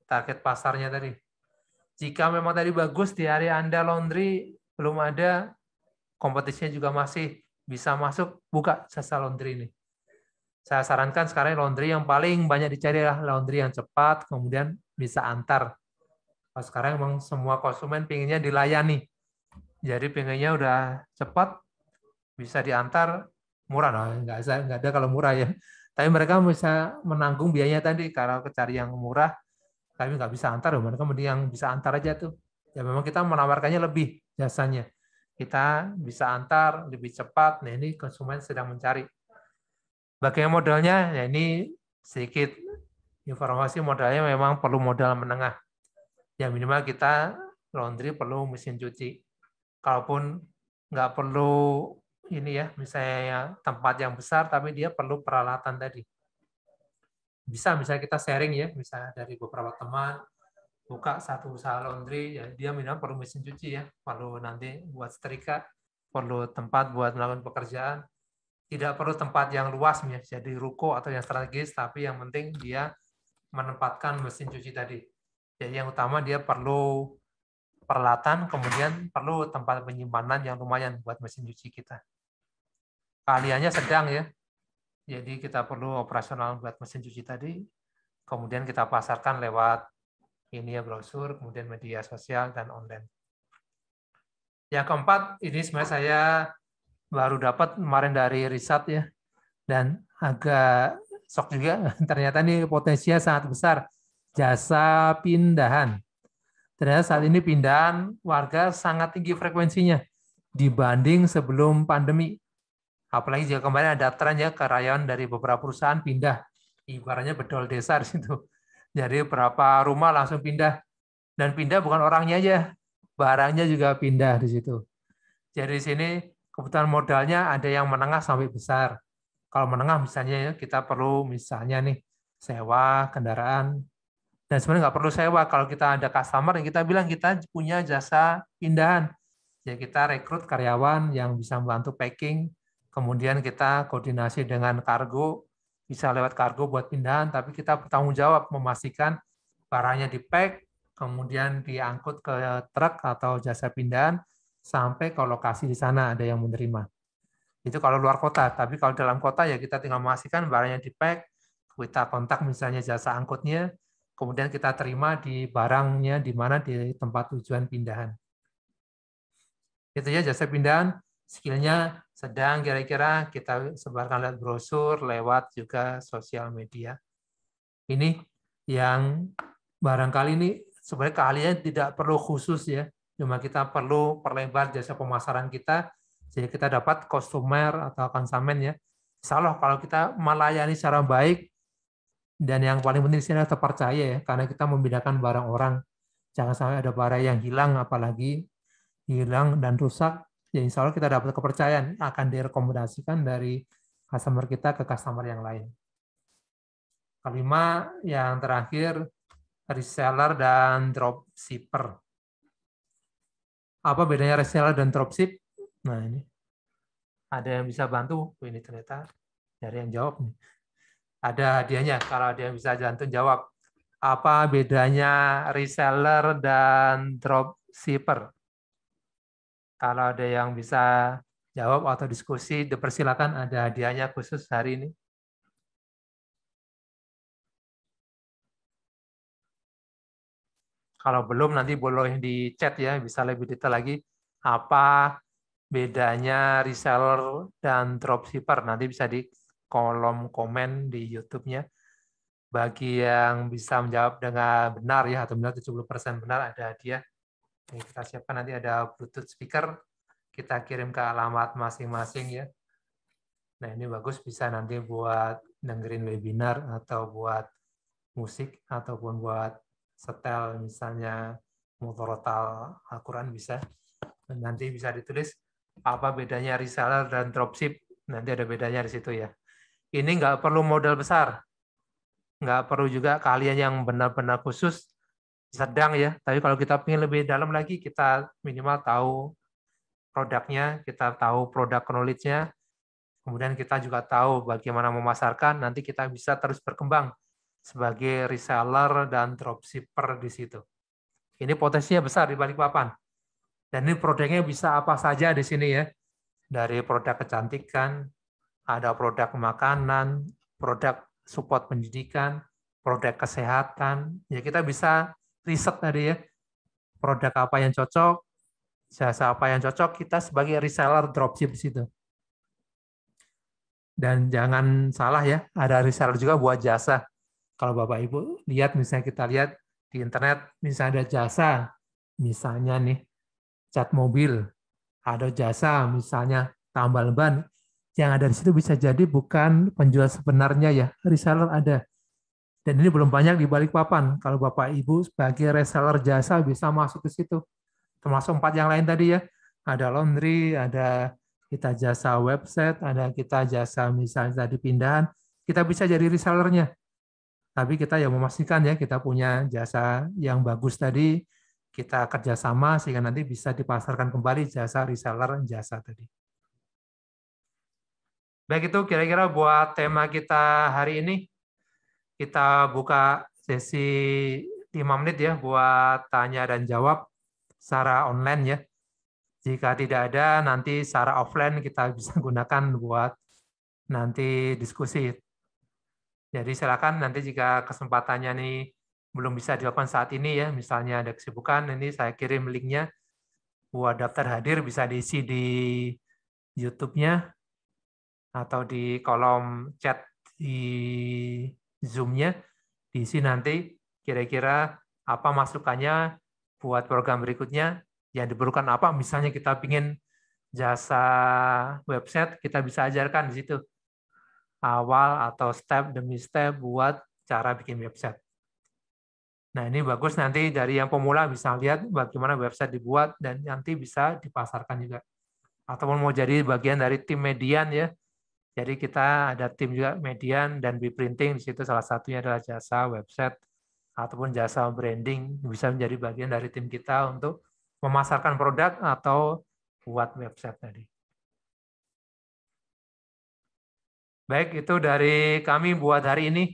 target pasarnya tadi. Jika memang tadi bagus di area Anda laundry, belum ada, kompetisinya juga masih bisa masuk, buka jasa laundry ini. Saya sarankan sekarang laundry yang paling banyak dicari adalah laundry yang cepat, kemudian bisa antar. Sekarang memang semua konsumen pinginnya dilayani. Jadi pinginnya udah cepat, bisa diantar, murah. Nah, nggak ada kalau murah ya. Tapi mereka bisa menanggung biayanya tadi, kalau cari yang murah, tapi nggak bisa antar, mereka mending yang bisa antar aja tuh. Ya memang kita menawarkannya lebih jasanya. Kita bisa antar lebih cepat. Nah ini konsumen sedang mencari. Bagaimana modalnya? Ya ini sedikit informasi modalnya memang perlu modal menengah. Ya minimal kita laundry perlu mesin cuci. Kalaupun nggak perlu ini ya, misalnya tempat yang besar, tapi dia perlu peralatan tadi. Bisa misalnya kita sharing ya, misalnya dari beberapa teman, buka satu usaha laundry, ya dia minimal perlu mesin cuci ya, perlu nanti buat setrika, perlu tempat buat melakukan pekerjaan, tidak perlu tempat yang luas, jadi ruko atau yang strategis, tapi yang penting dia menempatkan mesin cuci tadi. Jadi yang utama dia perlu peralatan, kemudian perlu tempat penyimpanan yang lumayan buat mesin cuci kita. Keahliannya sedang ya, jadi kita perlu operasional buat mesin cuci tadi, kemudian kita pasarkan lewat ini ya brosur, kemudian media sosial dan online. Yang keempat, ini sebenarnya saya baru dapat kemarin dari riset ya, dan agak shock juga, ternyata ini potensinya sangat besar, jasa pindahan. Ternyata saat ini pindahan warga sangat tinggi frekuensinya dibanding sebelum pandemi. Apalagi jika kemarin ada tren ya karyawan dari beberapa perusahaan pindah, ibaratnya bedol desa di situ. Jadi berapa rumah langsung pindah, dan pindah bukan orangnya aja, barangnya juga pindah di situ. Jadi di sini kebutuhan modalnya ada yang menengah sampai besar. Kalau menengah misalnya ya kita perlu misalnya nih sewa kendaraan, dan sebenarnya nggak perlu sewa. Kalau kita ada customer yang kita bilang kita punya jasa pindahan, ya kita rekrut karyawan yang bisa membantu packing, kemudian kita koordinasi dengan kargo, bisa lewat kargo buat pindahan, tapi kita bertanggung jawab memastikan barangnya di-pack, kemudian diangkut ke truk atau jasa pindahan, sampai ke lokasi di sana ada yang menerima. Itu kalau luar kota, tapi kalau dalam kota ya kita tinggal memastikan barangnya di-pack, kita kontak misalnya jasa angkutnya, kemudian kita terima di barangnya di mana di tempat tujuan pindahan. Itu ya jasa pindahan, skillnya sedang kira-kira kita sebarkan lewat brosur, lewat juga sosial media. Ini yang barangkali ini sebenarnya keahliannya tidak perlu khusus ya, cuma kita perlu perlebar jasa pemasaran kita, jadi kita dapat customer atau konsumen ya. Insya Allah kalau kita melayani secara baik, dan yang paling penting di sini adalah terpercaya ya, karena kita membedakan barang orang. Jangan sampai ada barang yang hilang, apalagi hilang dan rusak, ya insya Allah kita dapat kepercayaan akan direkomendasikan dari customer kita ke customer yang lain. Kelima, yang terakhir, reseller dan dropshipper. Apa bedanya reseller dan dropship? Nah ini, ada yang bisa bantu? Ini ternyata dari yang jawab nih. Ada hadiahnya, kalau ada yang bisa bantu jawab. Apa bedanya reseller dan dropshipper? Kalau ada yang bisa jawab atau diskusi, dipersilakan, ada hadiahnya khusus hari ini. Kalau belum, nanti boleh di chat ya, bisa lebih detail lagi. Apa bedanya reseller dan dropshipper? Nanti bisa di kolom komen di YouTube-nya. Bagi yang bisa menjawab dengan benar ya, atau benar 70% benar, ada hadiah. Ini kita siapkan, nanti ada Bluetooth speaker, kita kirim ke alamat masing-masing ya. Nah ini bagus, bisa nanti buat dengerin webinar, atau buat musik, ataupun buat setel misalnya motorotal Al-Quran bisa. Dan nanti bisa ditulis apa bedanya reseller dan dropship. Nanti ada bedanya di situ ya. Ini nggak perlu modal besar. Nggak perlu juga keahlian yang benar-benar khusus, sedang ya. Tapi kalau kita ingin lebih dalam lagi, kita minimal tahu produknya, kita tahu produk knowledge-nya, kemudian kita juga tahu bagaimana memasarkan, nanti kita bisa terus berkembang sebagai reseller dan dropshipper di situ. Ini potensinya besar di Balikpapan. Dan ini produknya bisa apa saja di sini ya. Dari produk kecantikan, ada produk makanan, produk support pendidikan, produk kesehatan. Ya kita bisa riset tadi ya. Produk apa yang cocok, jasa apa yang cocok, kita sebagai reseller dropship di situ. Dan jangan salah ya, ada reseller juga buat jasa. Kalau Bapak Ibu lihat, misalnya kita lihat di internet, misalnya ada jasa, misalnya nih cat mobil, ada jasa misalnya tambal ban, yang ada di situ bisa jadi bukan penjual sebenarnya ya, reseller ada. Dan ini belum banyak di Balikpapan. Kalau Bapak Ibu sebagai reseller jasa bisa masuk ke situ. Termasuk 4 yang lain tadi ya. Ada laundry, ada kita jasa website, ada kita jasa misalnya tadi pindahan. Kita bisa jadi resellernya. Tapi kita ya memastikan ya kita punya jasa yang bagus tadi, kita kerjasama sehingga nanti bisa dipasarkan kembali jasa reseller jasa tadi. Baik, itu kira-kira buat tema kita hari ini. Kita buka sesi 5 menit ya buat tanya dan jawab secara online ya. Jika tidak ada, nanti secara offline kita bisa gunakan buat nanti diskusi. Jadi silakan nanti jika kesempatannya nih belum bisa dilakukan saat ini ya, misalnya ada kesibukan, ini saya kirim linknya buat daftar hadir bisa diisi di YouTube-nya atau di kolom chat di Zoom-nya, diisi nanti kira-kira apa masukannya buat program berikutnya, yang diperlukan apa, misalnya kita ingin jasa website, kita bisa ajarkan di situ awal atau step demi step buat cara bikin website. Nah, ini bagus nanti dari yang pemula bisa lihat bagaimana website dibuat dan nanti bisa dipasarkan juga. Ataupun mau jadi bagian dari tim median ya. Jadi kita ada tim juga median dan Bprinting, di situ salah satunya adalah jasa website ataupun jasa branding, bisa menjadi bagian dari tim kita untuk memasarkan produk atau buat website tadi. Baik, itu dari kami buat hari ini.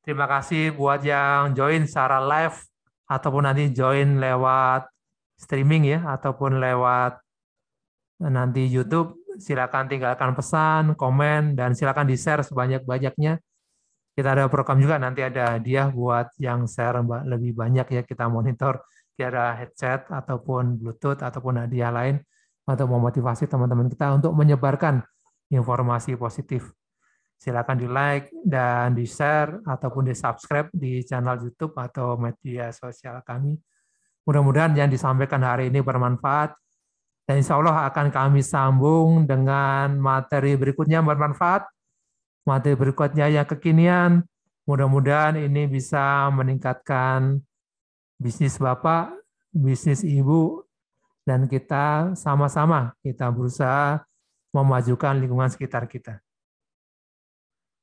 Terima kasih buat yang join secara live ataupun nanti join lewat streaming ya, ataupun lewat nanti YouTube. Silakan tinggalkan pesan, komen, dan silakan di-share sebanyak-banyaknya. Kita ada program juga, nanti ada hadiah buat yang share lebih banyak ya, kita monitor kira headset ataupun Bluetooth ataupun hadiah lain untuk memotivasi teman-teman kita untuk menyebarkan informasi positif. Silakan di-like dan di-share ataupun di-subscribe di channel YouTube atau media sosial kami. Mudah-mudahan yang disampaikan hari ini bermanfaat. Dan insya Allah akan kami sambung dengan materi berikutnya bermanfaat. Materi berikutnya yang kekinian. Mudah-mudahan ini bisa meningkatkan bisnis Bapak, bisnis Ibu, dan kita sama-sama kita berusaha memajukan lingkungan sekitar kita.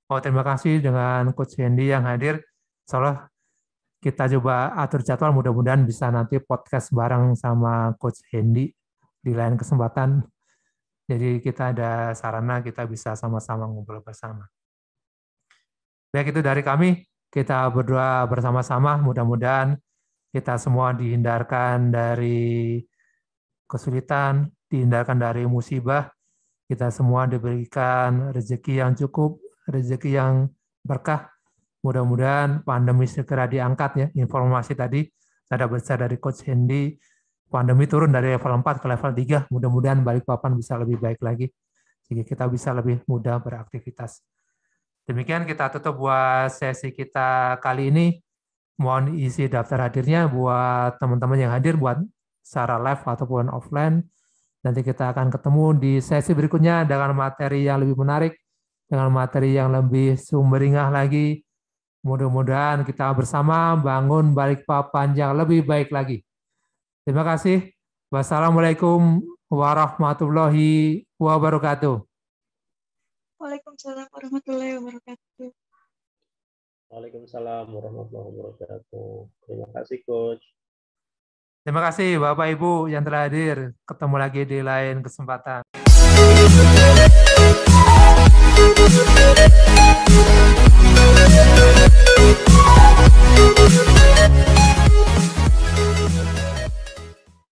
Oh, terima kasih dengan Coach Hendy yang hadir. Insya Allah kita coba atur jadwal, mudah-mudahan bisa nanti podcast bareng sama Coach Hendy di lain kesempatan. Jadi kita ada sarana, kita bisa sama-sama ngobrol bersama. Baik, itu dari kami. Kita berdoa bersama-sama, mudah-mudahan kita semua dihindarkan dari kesulitan, dihindarkan dari musibah. Kita semua diberikan rezeki yang cukup, rezeki yang berkah. Mudah-mudahan pandemi segera diangkat ya. Informasi tadi ada besar dari Coach Hendy, pandemi turun dari level 4 ke level 3, mudah-mudahan Balikpapan bisa lebih baik lagi, sehingga kita bisa lebih mudah beraktivitas. Demikian kita tutup buat sesi kita kali ini. Mohon isi daftar hadirnya buat teman-teman yang hadir, buat secara live ataupun offline. Nanti kita akan ketemu di sesi berikutnya dengan materi yang lebih menarik, dengan materi yang lebih sumberingah lagi. Mudah-mudahan kita bersama bangun Balikpapan yang lebih baik lagi. Terima kasih. Wassalamualaikum warahmatullahi wabarakatuh. Waalaikumsalam warahmatullahi wabarakatuh. Waalaikumsalam warahmatullahi wabarakatuh. Terima kasih, Coach. Terima kasih Bapak Ibu yang telah hadir. Ketemu lagi di lain kesempatan.